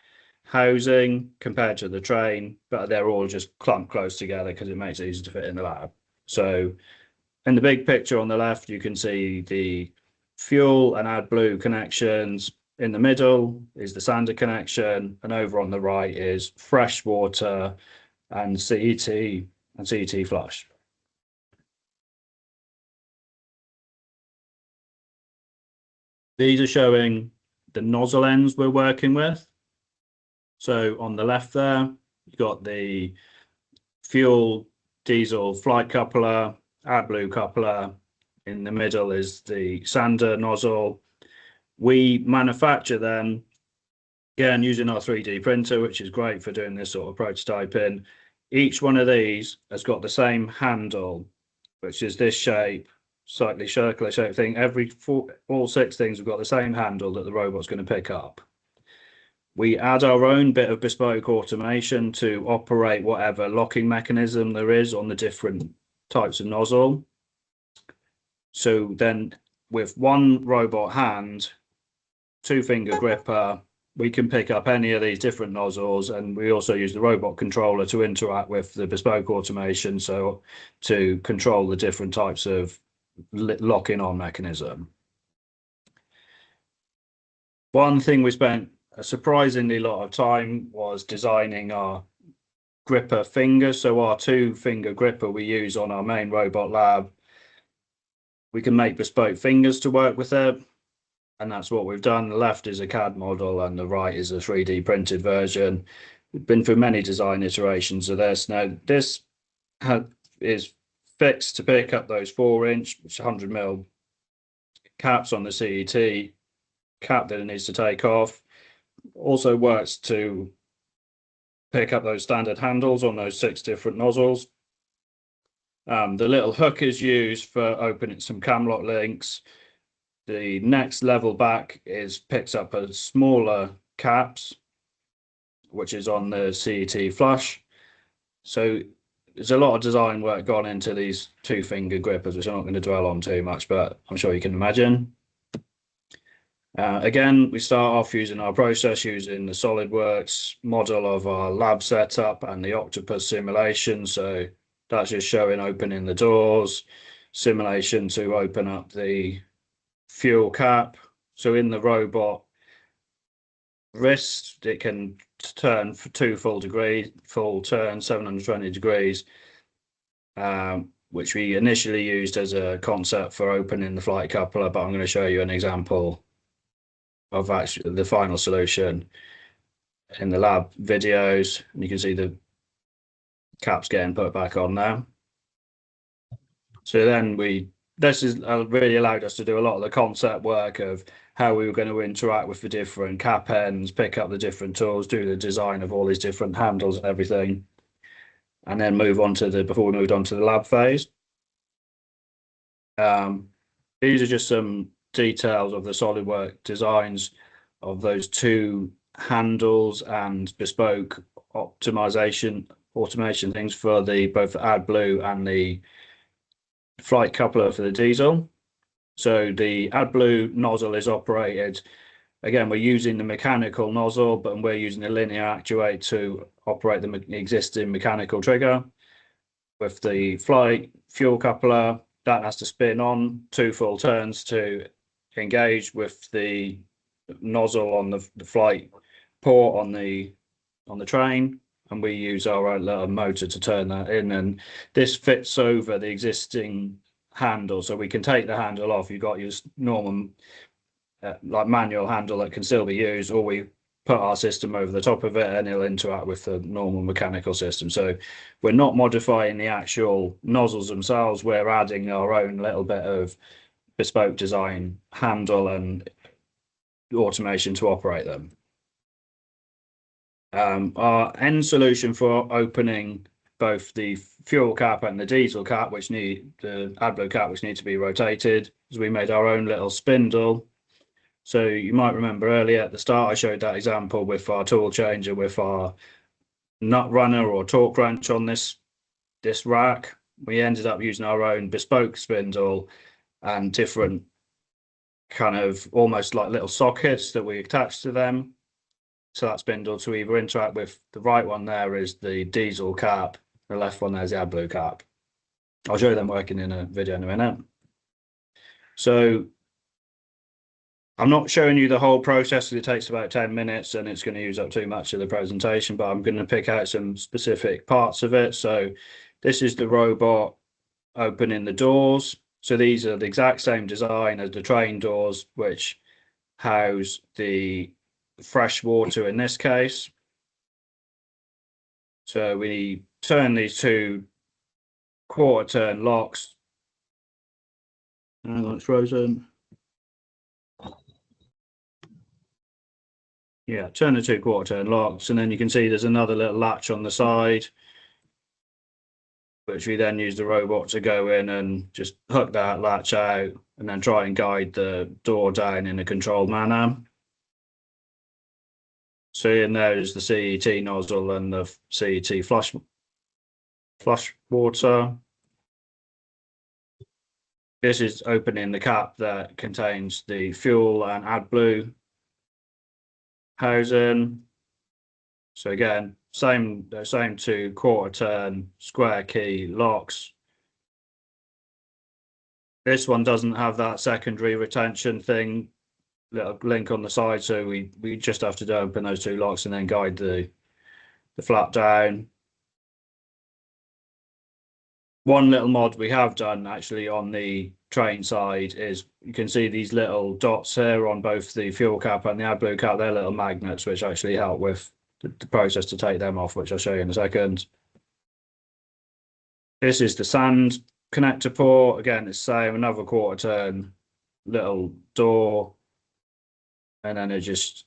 housing compared to the train, but they're all just clumped close together because it makes it easy to fit in the lab. So in the big picture on the left, you can see the fuel and AdBlue connections. In the middle is the sander connection, and over on the right is fresh water and CET flush. These are showing the nozzle ends we're working with. So on the left there, you've got the fuel diesel flight coupler, AdBlue coupler. In the middle is the sander nozzle. We manufacture them, again, using our 3D printer, which is great for doing this sort of prototyping. Each one of these has got the same handle, which is this shape, slightly circular shape thing. All 6 things have got the same handle that the robot's going to pick up. We add our own bit of bespoke automation to operate whatever locking mechanism there is on the different types of nozzle. So then with one robot hand, 2-finger gripper, we can pick up any of these different nozzles, and we also use the robot controller to interact with the bespoke automation, so to control the different types of locking on mechanism. One thing we spent a surprisingly lot of time was designing our gripper finger. So our 2-finger gripper we use on our main robot lab, we can make bespoke fingers to work with it, and that's what we've done. The left is a CAD model and the right is a 3D printed version. We've been through many design iterations of this. Now this is fixed to pick up those 4-inch, 100mm caps on the CET cap that it needs to take off. Also works to pick up those standard handles on those 6 different nozzles. The little hook is used for opening some cam lock links. The next level back picks up a smaller caps, which is on the CET flush. So there's a lot of design work gone into these 2-finger grippers, which I'm not going to dwell on too much, but I'm sure you can imagine. Again, we start off using our process using the SolidWorks model of our lab setup and the Octopus simulation. So that's just showing opening the doors, simulation to open up the fuel cap. So in the robot wrist, it can turn for 2 full turn, 720 degrees, which we initially used as a concept for opening the flight coupler, but I'm going to show you an example of actually the final solution in the lab videos, and you can see the caps getting put back on now. So then this is really allowed us to do a lot of the concept work of how we were going to interact with the different cap ends, pick up the different tools, do the design of all these different handles and everything, and then move on to before we moved on to the lab phase. These are just some details of the SolidWorks designs of those 2 handles and bespoke automation things for both the AdBlue and the flight coupler for the diesel. So the AdBlue nozzle is operated Again, we're using the mechanical nozzle, but we're using a linear actuator to operate the existing mechanical trigger. With the flight fuel coupler, that has to spin on 2 full turns to engage with the nozzle on the flight port on the train, and we use our own little motor to turn that in, and this fits over the existing handle, so we can take the handle off. You've got your normal like manual handle that can still be used, or we put our system over the top of it and it'll interact with the normal mechanical system. So we're not modifying the actual nozzles themselves, we're adding our own little bit of bespoke design handle and automation to operate them. Our end solution for opening both the fuel cap and the diesel cap, which need the AdBlue cap, which need to be rotated, is we made our own little spindle. So you might remember earlier at the start, I showed that example with our tool changer, with our nut runner or torque wrench on this rack. We ended up using our own bespoke spindle and different kind of almost like little sockets that we attach to them. So that spindle to either interact with the right one there is the diesel cap, the left one there's the AdBlue cap. I'll show you them working in a video in a minute. So I'm not showing you the whole process because it takes about 10 minutes and it's going to use up too much of the presentation, but I'm going to pick out some specific parts of it. So this is the robot opening the doors. So these are the exact same design as the train doors, which house the fresh water in this case. So we turn these 2 quarter turn locks. Hang on, it's frozen. Yeah, turn the 2 quarter turn locks, and then you can see there's another little latch on the side, which we then use the robot to go in and just hook that latch out and then try and guide the door down in a controlled manner. So in there is the CET nozzle and the CET flush water. This is opening the cap that contains the fuel and AdBlue housing. So again, same 2 quarter turn square key locks. This one doesn't have that secondary retention thing, little link on the side, so we just have to open those 2 locks and then guide the flap down. One little mod we have done actually on the train side is you can see these little dots here on both the fuel cap and the AdBlue cap. They're little magnets which actually help with the process to take them off, which I'll show you in a second. This is the sand connector port. Again, it's the same, another quarter turn little door, and then it just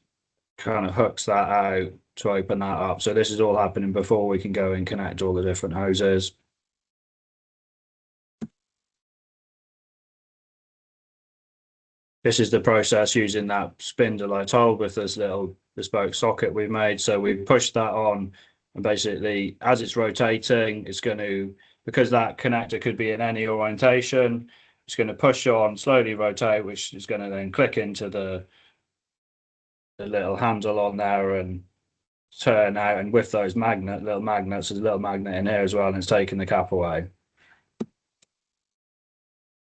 kind of hooks that out to open that up. So this is all happening before we can go and connect all the different hoses. This is the process using that spindle I told with this little bespoke socket we've made. So we push that on, and basically as it's rotating, it's going to, because that connector could be in any orientation, it's going to push on, slowly rotate, which is going to then click into the little handle on there and turn out. And with those little magnets, there's a little magnet in here as well, and it's taking the cap away.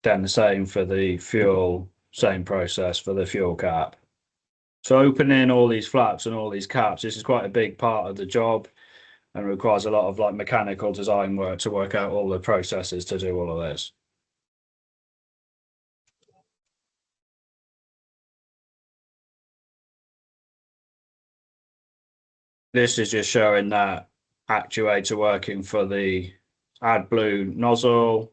Then the same for the fuel. Same process for the fuel cap. So opening all these flaps and all these caps, this is quite a big part of the job and requires a lot of like mechanical design work to work out all the processes to do all of this. This is just showing that actuator working for the AdBlue nozzle.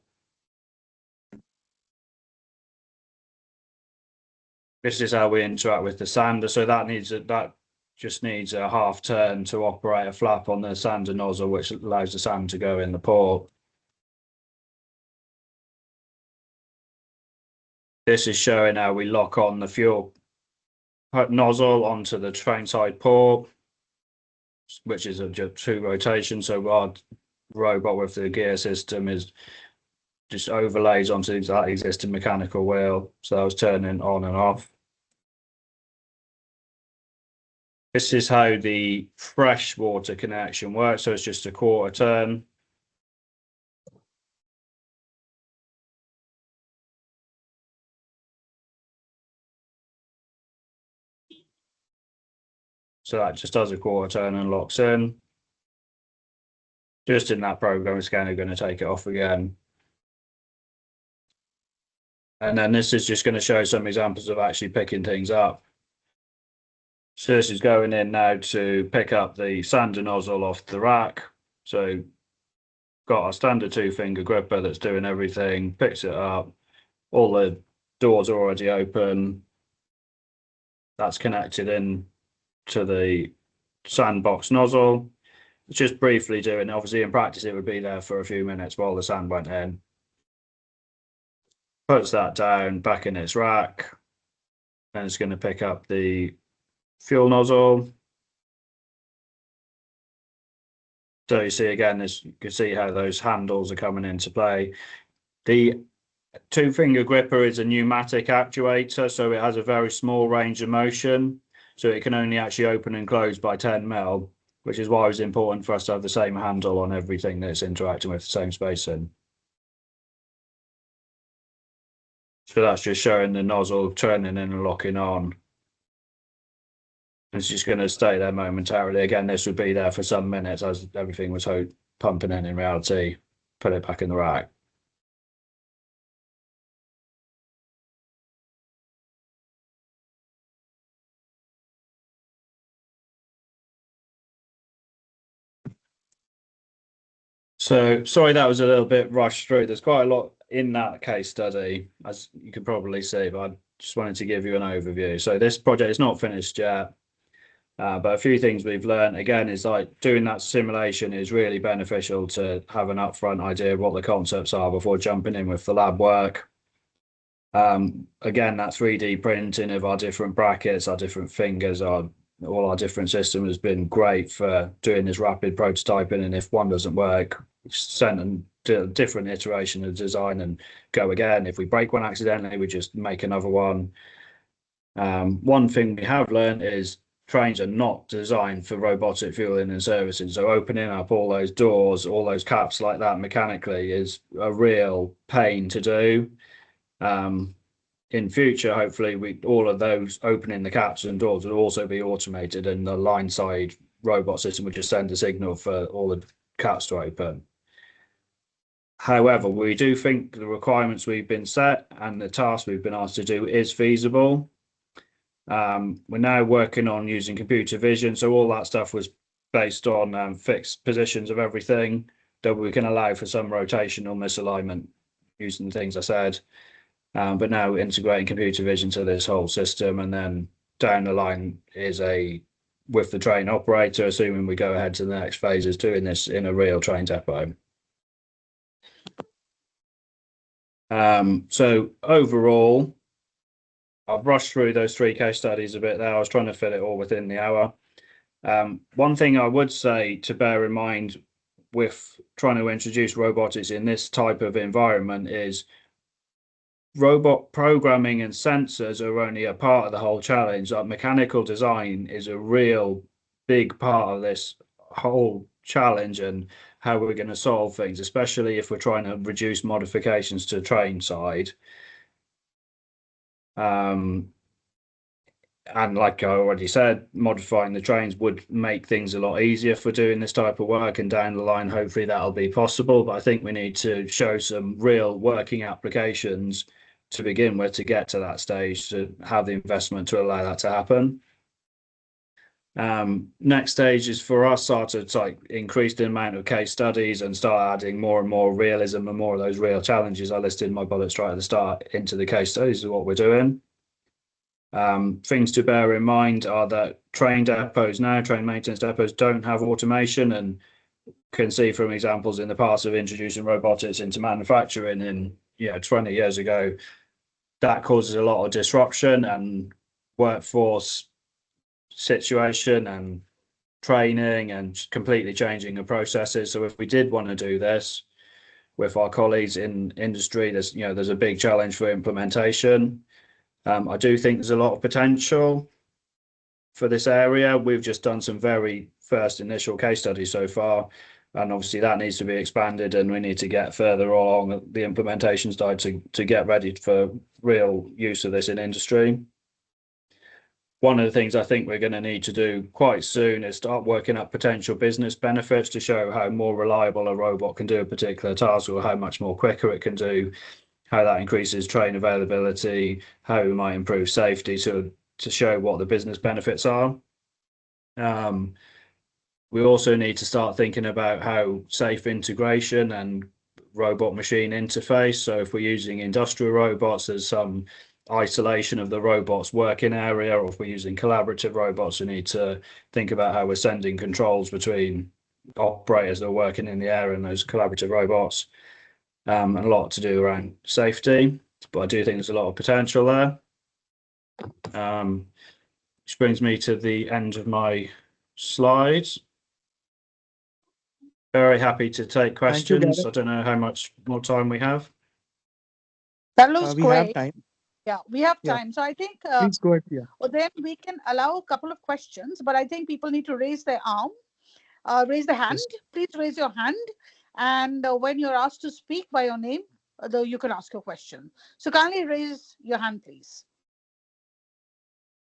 This is how we interact with the sander. So that just needs a half turn to operate a flap on the sander nozzle, which allows the sand to go in the port. This is showing how we lock on the fuel nozzle onto the train side port, which is a 2 rotation. So our robot with the gear system is just overlays onto that existing mechanical wheel. So I was turning on and off. This is how the freshwater connection works. So it's just a quarter turn. So that just does a quarter turn and locks in. Just in that program, it's kind of going to take it off again. And then this is just going to show some examples of actually picking things up. So this is going in now to pick up the sander nozzle off the rack. So got our standard 2-finger gripper that's doing everything, picks it up. All the doors are already open. That's connected in to the sandbox nozzle. It's just briefly doing, obviously in practice it would be there for a few minutes while the sand went in. Puts that down back in its rack. And it's going to pick up the fuel nozzle. So you see again, this, you can see how those handles are coming into play. The 2-finger gripper is a pneumatic actuator, so it has a very small range of motion. So it can only actually open and close by 10 mil, which is why it's important for us to have the same handle on everything that's interacting with the same spacing. So that's just showing the nozzle turning in and locking on. It's just going to stay there momentarily. Again, this would be there for some minutes as everything was pumping in reality. Put it back in the rack. So sorry that was a little bit rushed through. There's quite a lot in that case study, as you can probably see, but I just wanted to give you an overview. So this project is not finished yet, but a few things we've learned, again, is like doing that simulation is really beneficial to have an upfront idea of what the concepts are before jumping in with the lab work. Again, that 3D printing of our different brackets, our different fingers, all our different systems has been great for doing this rapid prototyping. And if one doesn't work, send and do a different iteration of design and go again. If we break one accidentally, we just make another one. One thing we have learned is trains are not designed for robotic fueling and servicing. So opening up all those doors, all those caps like that mechanically is a real pain to do. In future, hopefully, all of those opening the caps and doors will also be automated, and the line side robot system would just send a signal for all the caps to open. However, we do think the requirements we've been set and the task we've been asked to do is feasible. We're now working on using computer vision, so all that stuff was based on fixed positions of everything, that we can allow for some rotational misalignment using the things I said. But now integrating computer vision to this whole system, and then down the line is with the train operator, assuming we go ahead to the next phase, is doing this in a real train depot. So overall, I've rushed through those 3 case studies a bit there. I was trying to fit it all within the hour. One thing I would say to bear in mind with trying to introduce robotics in this type of environment is robot programming and sensors are only a part of the whole challenge. Like mechanical design is a real big part of this whole challenge and how we're going to solve things, especially if we're trying to reduce modifications to train side. And like I already said, modifying the trains would make things a lot easier for doing this type of work, and down the line, hopefully that'll be possible. But I think we need to show some real working applications to begin with to get to that stage, to have the investment to allow that to happen. Next stage is for us to like increase the amount of case studies and start adding more and more realism and more of those real challenges I listed in my bullets right at the start into the case studies is what we're doing. Things to bear in mind are that train maintenance depots don't have automation, and can see from examples in the past of introducing robotics into manufacturing in 20 years ago, that causes a lot of disruption and workforce situation and training and completely changing the processes. So if we did want to do this with our colleagues in industry, there's a big challenge for implementation. I do think there's a lot of potential. for this area. We've just done some very first initial case studies so far, and obviously that needs to be expanded, and we need to get further along the implementation side to get ready for real use of this in industry. One of the things I think we're going to need to do quite soon is start working up potential business benefits to show how more reliable a robot can do a particular task, or how much more quicker it can do, how that increases train availability, how we might improve safety, to show what the business benefits are. We also need to start thinking about how safe integration and robot machine interface. So if we're using industrial robots, there's some isolation of the robot's working area, or if we're using collaborative robots, we need to think about how we're sending controls between operators that are working in the area and those collaborative robots. And a lot to do around safety, but I do think there's a lot of potential there. Which brings me to the end of my slides. Very happy to take questions. I don't know how much more time we have. That looks We great. have time. Yeah, we have Yeah. time. So I think Please go ahead. Yeah. well, then we can allow a couple of questions, but I think people need to raise their arm, raise the hand. Yes. Please raise your hand. And when you're asked to speak by your name, though you can ask your question. So kindly raise your hand, please,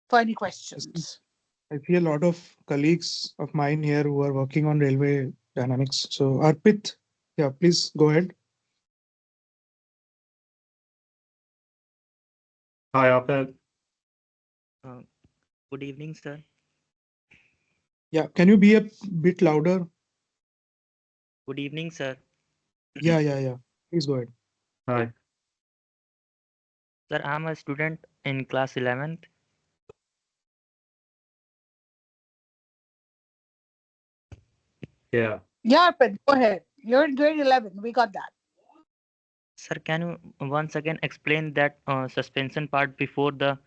for any questions. I see a lot of colleagues of mine here who are working on railway dynamics. So Arpit, yeah, please go ahead. Hi, Arpit. Good evening, sir. Yeah, can you be a bit louder? Good evening, sir. Yeah. Please go ahead. Hi. Sir, I'm a student in class 11th. Yeah. Yeah, but go ahead. You're in grade 11. We got that. Sir, can you once again explain that suspension part before the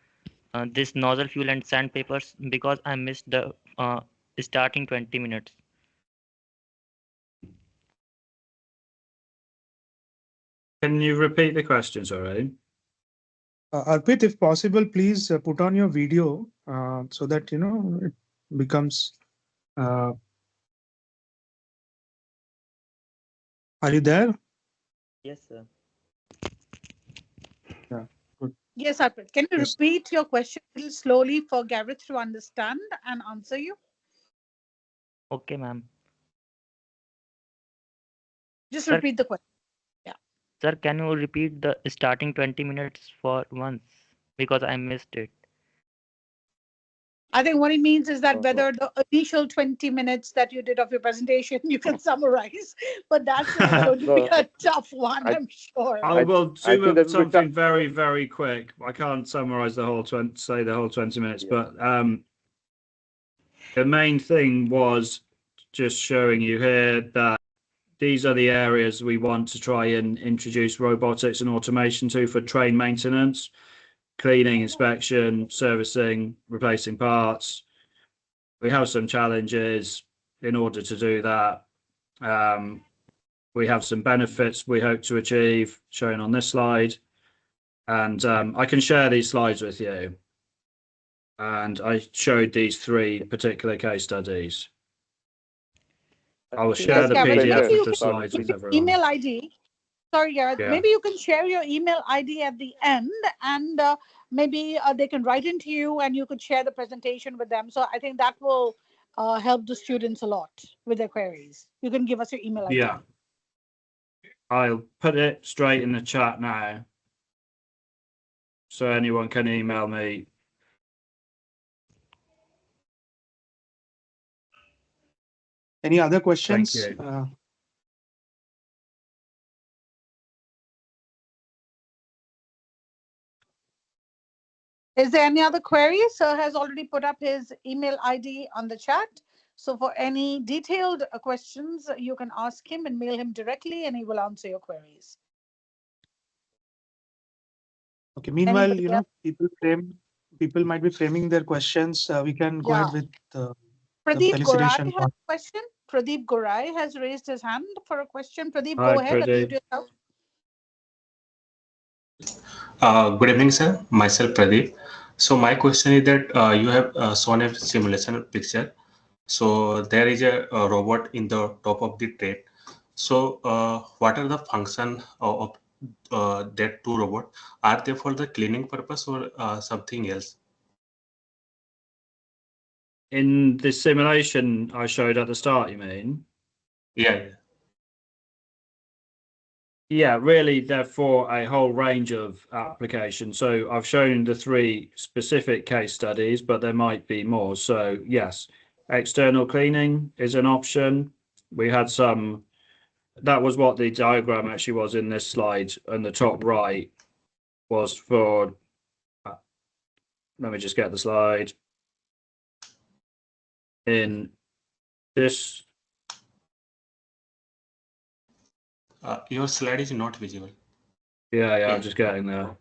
this nozzle fuel and sandpapers, because I missed the starting 20 minutes. Can you repeat the question, sorry? Arpit, if possible, please put on your video so that, it becomes. Are you there? Yes, sir. Yeah, good. Yes, Arpit. Can you Yes. repeat your question a little slowly for Gareth to understand and answer you? Okay, ma'am. Just Sir- repeat the question. Sir, can you repeat the starting 20 minutes for once, because I missed it. I think what he means is that whether the initial 20 minutes that you did of your presentation, you can summarize, but that's going to be a tough one, I'm sure. I will I think do that's something very, very quick. I can't summarize the whole 20 minutes, but the main thing was just showing you here that these are the areas we want to try and introduce robotics and automation to for train maintenance, cleaning, inspection, servicing, replacing parts. We have some challenges in order to do that. We have some benefits we hope to achieve, shown on this slide. And I can share these slides with you. And I showed these 3 particular case studies. I will share the Gareth, PDF maybe of you the can slides give with your everyone. email ID. Sorry, Gareth. Yeah. Maybe you can share your email ID at the end, and maybe they can write into you, and you could share the presentation with them. So I think that will help the students a lot with their queries. You can give us your email ID. Yeah. I'll put it straight in the chat now, so anyone can email me. Any other questions? Thank you. Is there any other query? Sir has already put up his email ID on the chat. So for any detailed questions, you can ask him and mail him directly, and he will answer your queries. Okay. Meanwhile, Anybody else? people might be framing their questions. We can go ahead with the Pradeep Gorai felicitation has part. a question. Pradeep Gorai has raised his hand for a question. Pradeep, Hi, go ahead. Pradeep. Good evening, sir. Myself, Pradeep. So my question is that you have shown a simulation picture. So there is a robot in the top of the train. So what are the function of that two robots? Are they for the cleaning purpose or something else? In the simulation I showed at the start, you mean? Yeah. Yeah, really, they're for a whole range of applications. So I've shown the 3 specific case studies, but there might be more. So yes, external cleaning is an option. We had some, that was what the diagram actually was in this slide, and the top right was for, let me just get the slide. In this, Your slide is not visible. yeah, I'm just getting there.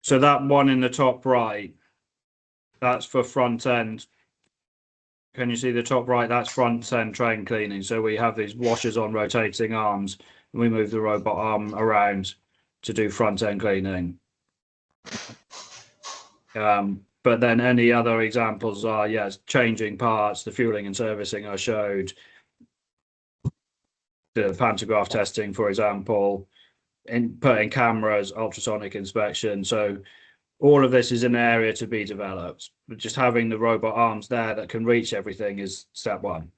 So that one in the top right, that's for front end. Can you see the top right? That's front end train cleaning. So we have these washers on rotating arms, and we move the robot arm around to do front end cleaning. But then any other examples are, yes, changing parts, the fueling and servicing I showed, the pantograph testing, for example, in putting cameras, ultrasonic inspection. So all of this is an area to be developed. But just having the robot arms there that can reach everything is step 1.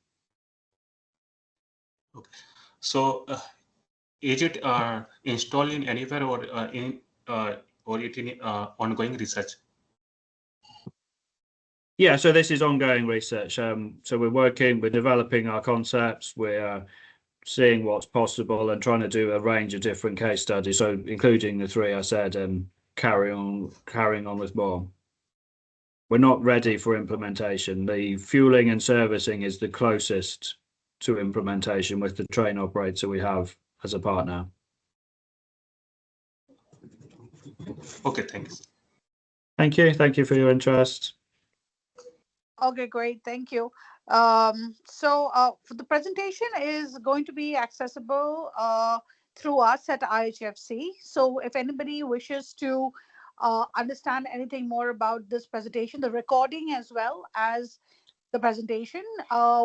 Okay. So is it installed in anywhere or it in ongoing research? Yeah, so this is ongoing research. So we're developing our concepts, we're seeing what's possible and trying to do a range of different case studies. So including the 3 I said, and carrying on with more. We're not ready for implementation. The fueling and servicing is the closest to implementation with the train operator we have as a partner. Okay, thanks. Thank you for your interest. Okay, great. Thank you. For the presentation is going to be accessible through us at IHFC. So if anybody wishes to understand anything more about this presentation, the recording as well as the presentation,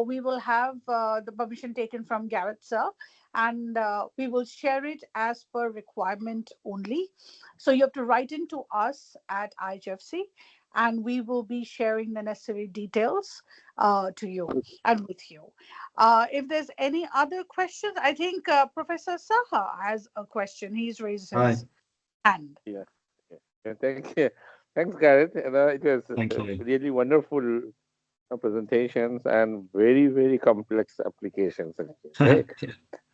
we will have the permission taken from Gareth sir, and we will share it as per requirement only. So you have to write into us at IHFC, and we will be sharing the necessary details to you and with you. If there's any other questions, I think Professor Saha has a question. He's raised his hand. Yeah. Thank you. Thanks, Gareth. It was really wonderful presentations and very, very complex applications. Right?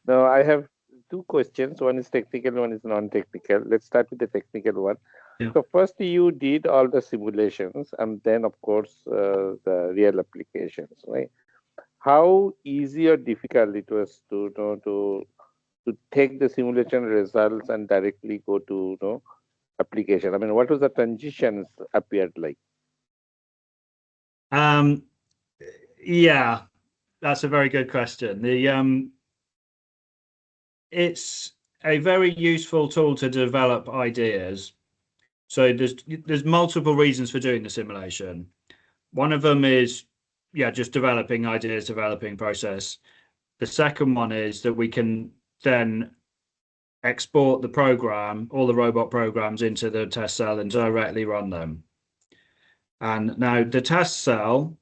Now, I have 2 questions. One is technical, one is non-technical. Let's start with the technical one. Yeah. So first, you did all the simulations, and then, of course, the real applications. Right? How easy or difficult it was to take the simulation results and directly go to application? I mean, what was the transitions appeared like? Yeah, that's a very good question. It's a very useful tool to develop ideas. So there's multiple reasons for doing the simulation. One of them is, just developing ideas, developing process. The second one is that we can then export the program, all the robot programs, into the test cell and directly run them. And now the test cell,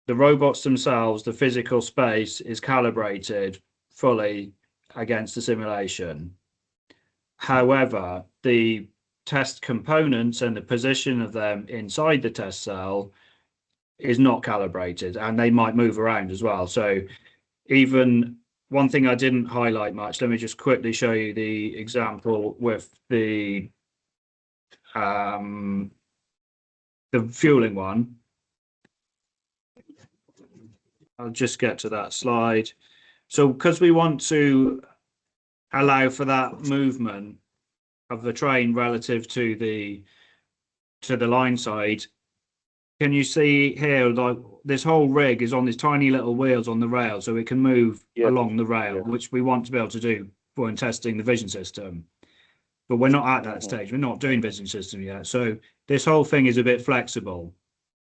the robots themselves, the physical space is calibrated fully against the simulation. However, the test components and the position of them inside the test cell is not calibrated, and they might move around as well. So even one thing I didn't highlight much, let me just quickly show you the example with the fueling one. I'll just get to that slide. So because we want to allow for that movement of the train relative to the line side, can you see here, like this whole rig is on these tiny little wheels on the rail, so it can move along the rail, which we want to be able to do when testing the vision system. but we're not at that stage. We're not doing vision system yet. So this whole thing is a bit flexible.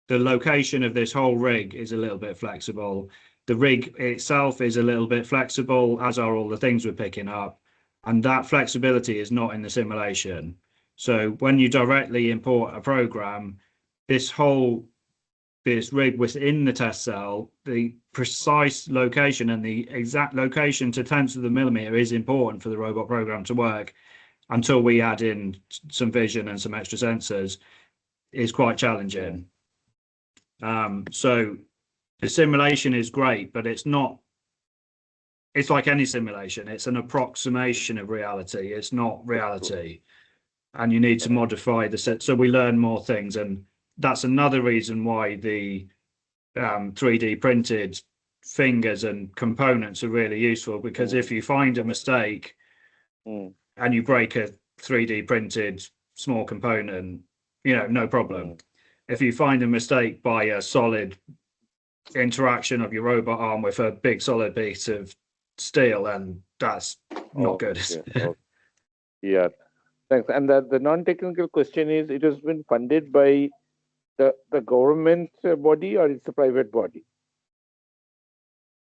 The location of this whole rig is a little bit flexible. The rig itself is a little bit flexible, as are all the things we're picking up. And that flexibility is not in the simulation. So when you directly import a program, this rig within the test cell, the precise location and the exact location to tenths of the millimeter is important for the robot program to work until we add in some vision and some extra sensors is quite challenging. So the simulation is great, but it's like any simulation. It's an approximation of reality. It's not reality. And you need to modify the set. So we learn more things. And that's another reason why the 3D printed fingers and components are really useful, because if you find a mistake and you break a 3D printed small component, no problem. If you find a mistake by a solid interaction of your robot arm with a big solid piece of steel, then that's not good. Yeah, thanks. And the non-technical question is, it has been funded by the government body, or it's a private body?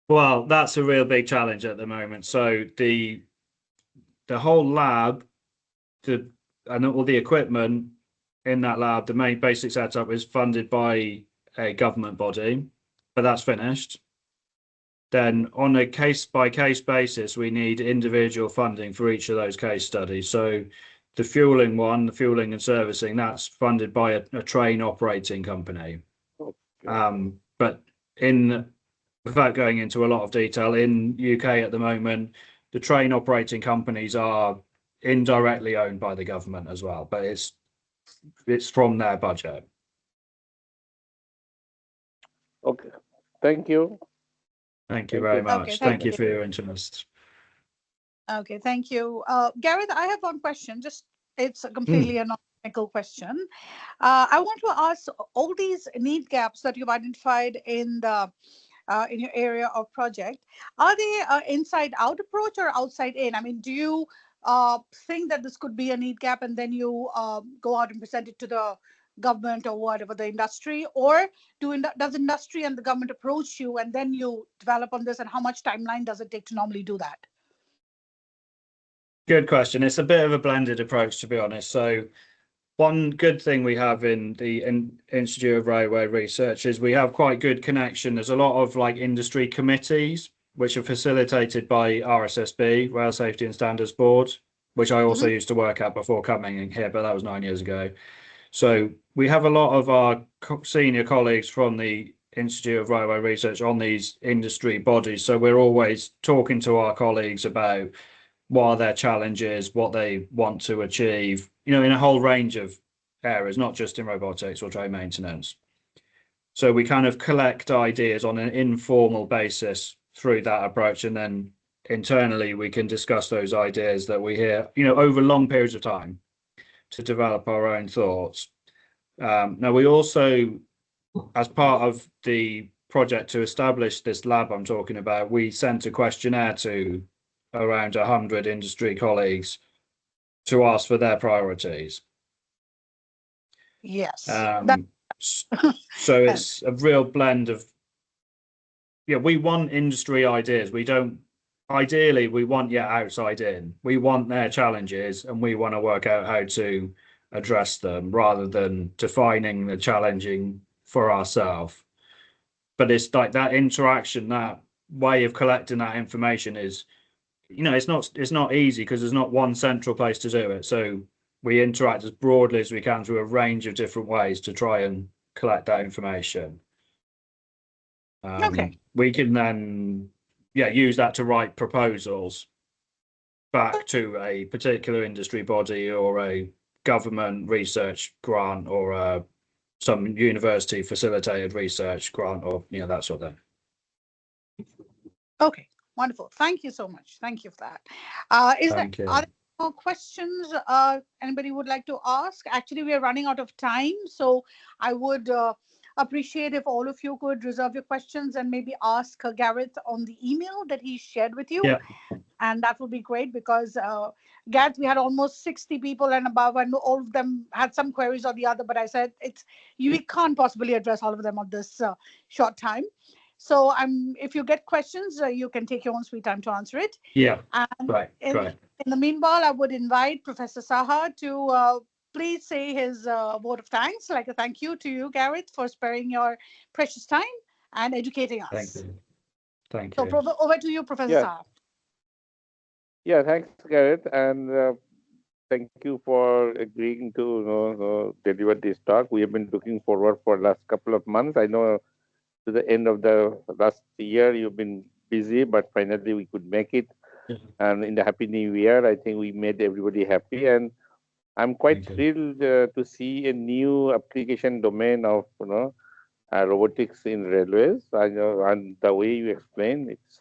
Well, that's a real big challenge at the moment. So the whole lab, and all the equipment in that lab, the main basic setup is funded by a government body, but that's finished. Then on a case-by-case basis, we need individual funding for each of those case studies. So the fueling and servicing, that's funded by a train operating company. But without going into a lot of detail, in UK at the moment, the train operating companies are indirectly owned by the government as well, but it's from their budget. Okay, thank you. Thank you very much. Okay, thank you for your interest. Okay, thank you. Gareth, I have one question. It's completely a non-technical question. I want to ask, all these need gaps that you've identified in your area of project, are they inside out approach or outside in? I mean, do you think that this could be a need gap and then you go out and present it to the government or whatever, the industry, or does industry and the government approach you and then you develop on this, and how much timeline does it take to normally do that? Good question. It's a bit of a blended approach, to be honest. So one good thing we have in the Institute of Railway Research is we have quite good connection. There's a lot of industry committees which are facilitated by RSSB, Rail Safety and Standards Board, which I also used to work at before coming in here, but that was 9 years ago. So we have a lot of our senior colleagues from the Institute of Railway Research on these industry bodies. So we're always talking to our colleagues about what are their challenges, what they want to achieve, in a whole range of areas, not just in robotics or train maintenance. So we kind of collect ideas on an informal basis through that approach, and then internally we can discuss those ideas that we hear, over long periods of time to develop our own thoughts. Now, we also, as part of the project to establish this lab I'm talking about, we sent a questionnaire to around 100 industry colleagues to ask for their priorities. Yes. So it's a real blend of, we want industry ideas. Ideally, we want outside in. We want their challenges and we want to work out how to address them rather than defining the challenging for ourselves. But it's like that interaction, that way of collecting that information is, it's not easy because there's not one central place to do it. So we interact as broadly as we can through a range of different ways to try and collect that information. Okay. We can then use that to write proposals back to a particular industry body or a government research grant or some university facilitated research grant or that sort of thing. Okay, wonderful. Thank you so much. Thank you for that. Are there more questions anybody would like to ask? Actually, we are running out of time, so I would appreciate if all of you could reserve your questions and maybe ask Gareth on the email that he shared with you. And that would be great because, Gareth, we had almost 60 people and above, and all of them had some queries or the other. But I said we can't possibly address all of them on this short time. So if you get questions, you can take your own sweet time to answer it. Yeah. And Right. In the meanwhile, I would invite Professor Saha to please say his vote of thanks, like a thank you to you, Gareth, for sparing your precious time and educating us. Thank you. Thank you. So over to you, Professor Saha. Yeah, thanks, Gareth, and thank you for agreeing to deliver this talk. We have been looking forward for the last couple of months. I know to the end of the last year you've been busy, but finally we could make it. And in the Happy New Year, I think we made everybody happy, and I'm quite thrilled to see a new application domain of robotics in railways. I know, and the way you explain, it's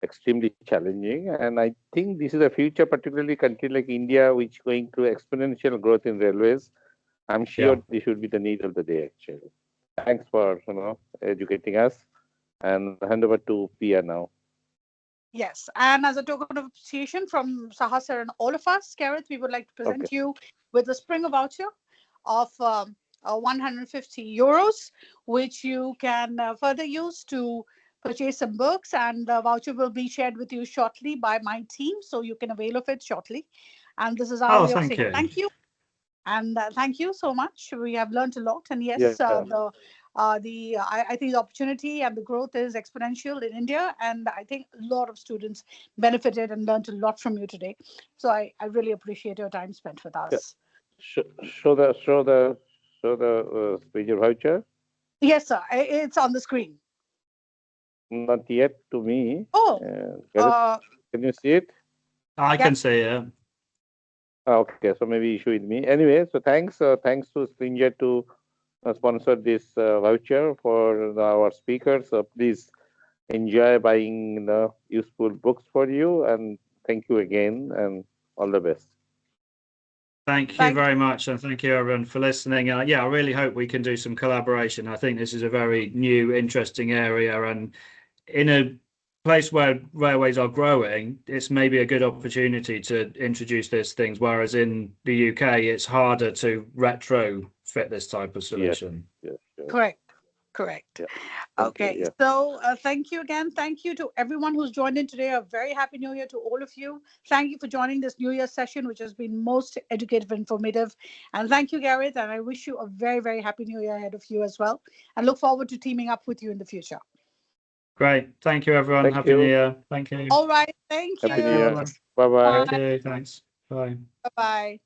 extremely challenging, and I think this is a future, particularly country like India, which going through exponential growth in railways. I'm sure this should be the need of the day, actually. Thanks for educating us, and hand over to Pia now. Yes, and as a token of appreciation from Saha sir and all of us, Gareth, we would like to present you with a Springer voucher of 150 euros, which you can further use to purchase some books, and the voucher will be shared with you shortly by my team, so you can avail of it shortly. And this is our way of saying thank you. And thank you so much. We have learned a lot, and yes, I think the opportunity and the growth is exponential in India, and I think a lot of students benefited and learned a lot from you today. So I really appreciate your time spent with us. Show the Springer voucher. Yes, sir. It's on the screen. Not yet to me. Oh, can you see it? I can see it. Okay, so maybe issue with me. Anyway, so thanks to Springer to sponsor this voucher for our speakers. So please enjoy buying the useful books for you, and thank you again, and all the best. Thank you very much, and thank you everyone for listening. Yeah, I really hope we can do some collaboration. I think this is a very new, interesting area, and in a place where railways are growing, it's maybe a good opportunity to introduce these things, whereas in the UK, it's harder to retrofit this type of solution. Yes. Correct. Yeah. Okay, so thank you again. Thank you to everyone who's joined in today. A very happy New Year to all of you. Thank you for joining this New Year session, which has been most educative and informative. And thank you, Gareth. And I wish you a very, very happy New Year ahead of you as well. And look forward to teaming up with you in the future. Great. Thank you, everyone. Happy New Year. Thank you. All right. Thank you. Happy New Year. Bye-bye. Thank you. Thanks. Bye. Bye-bye.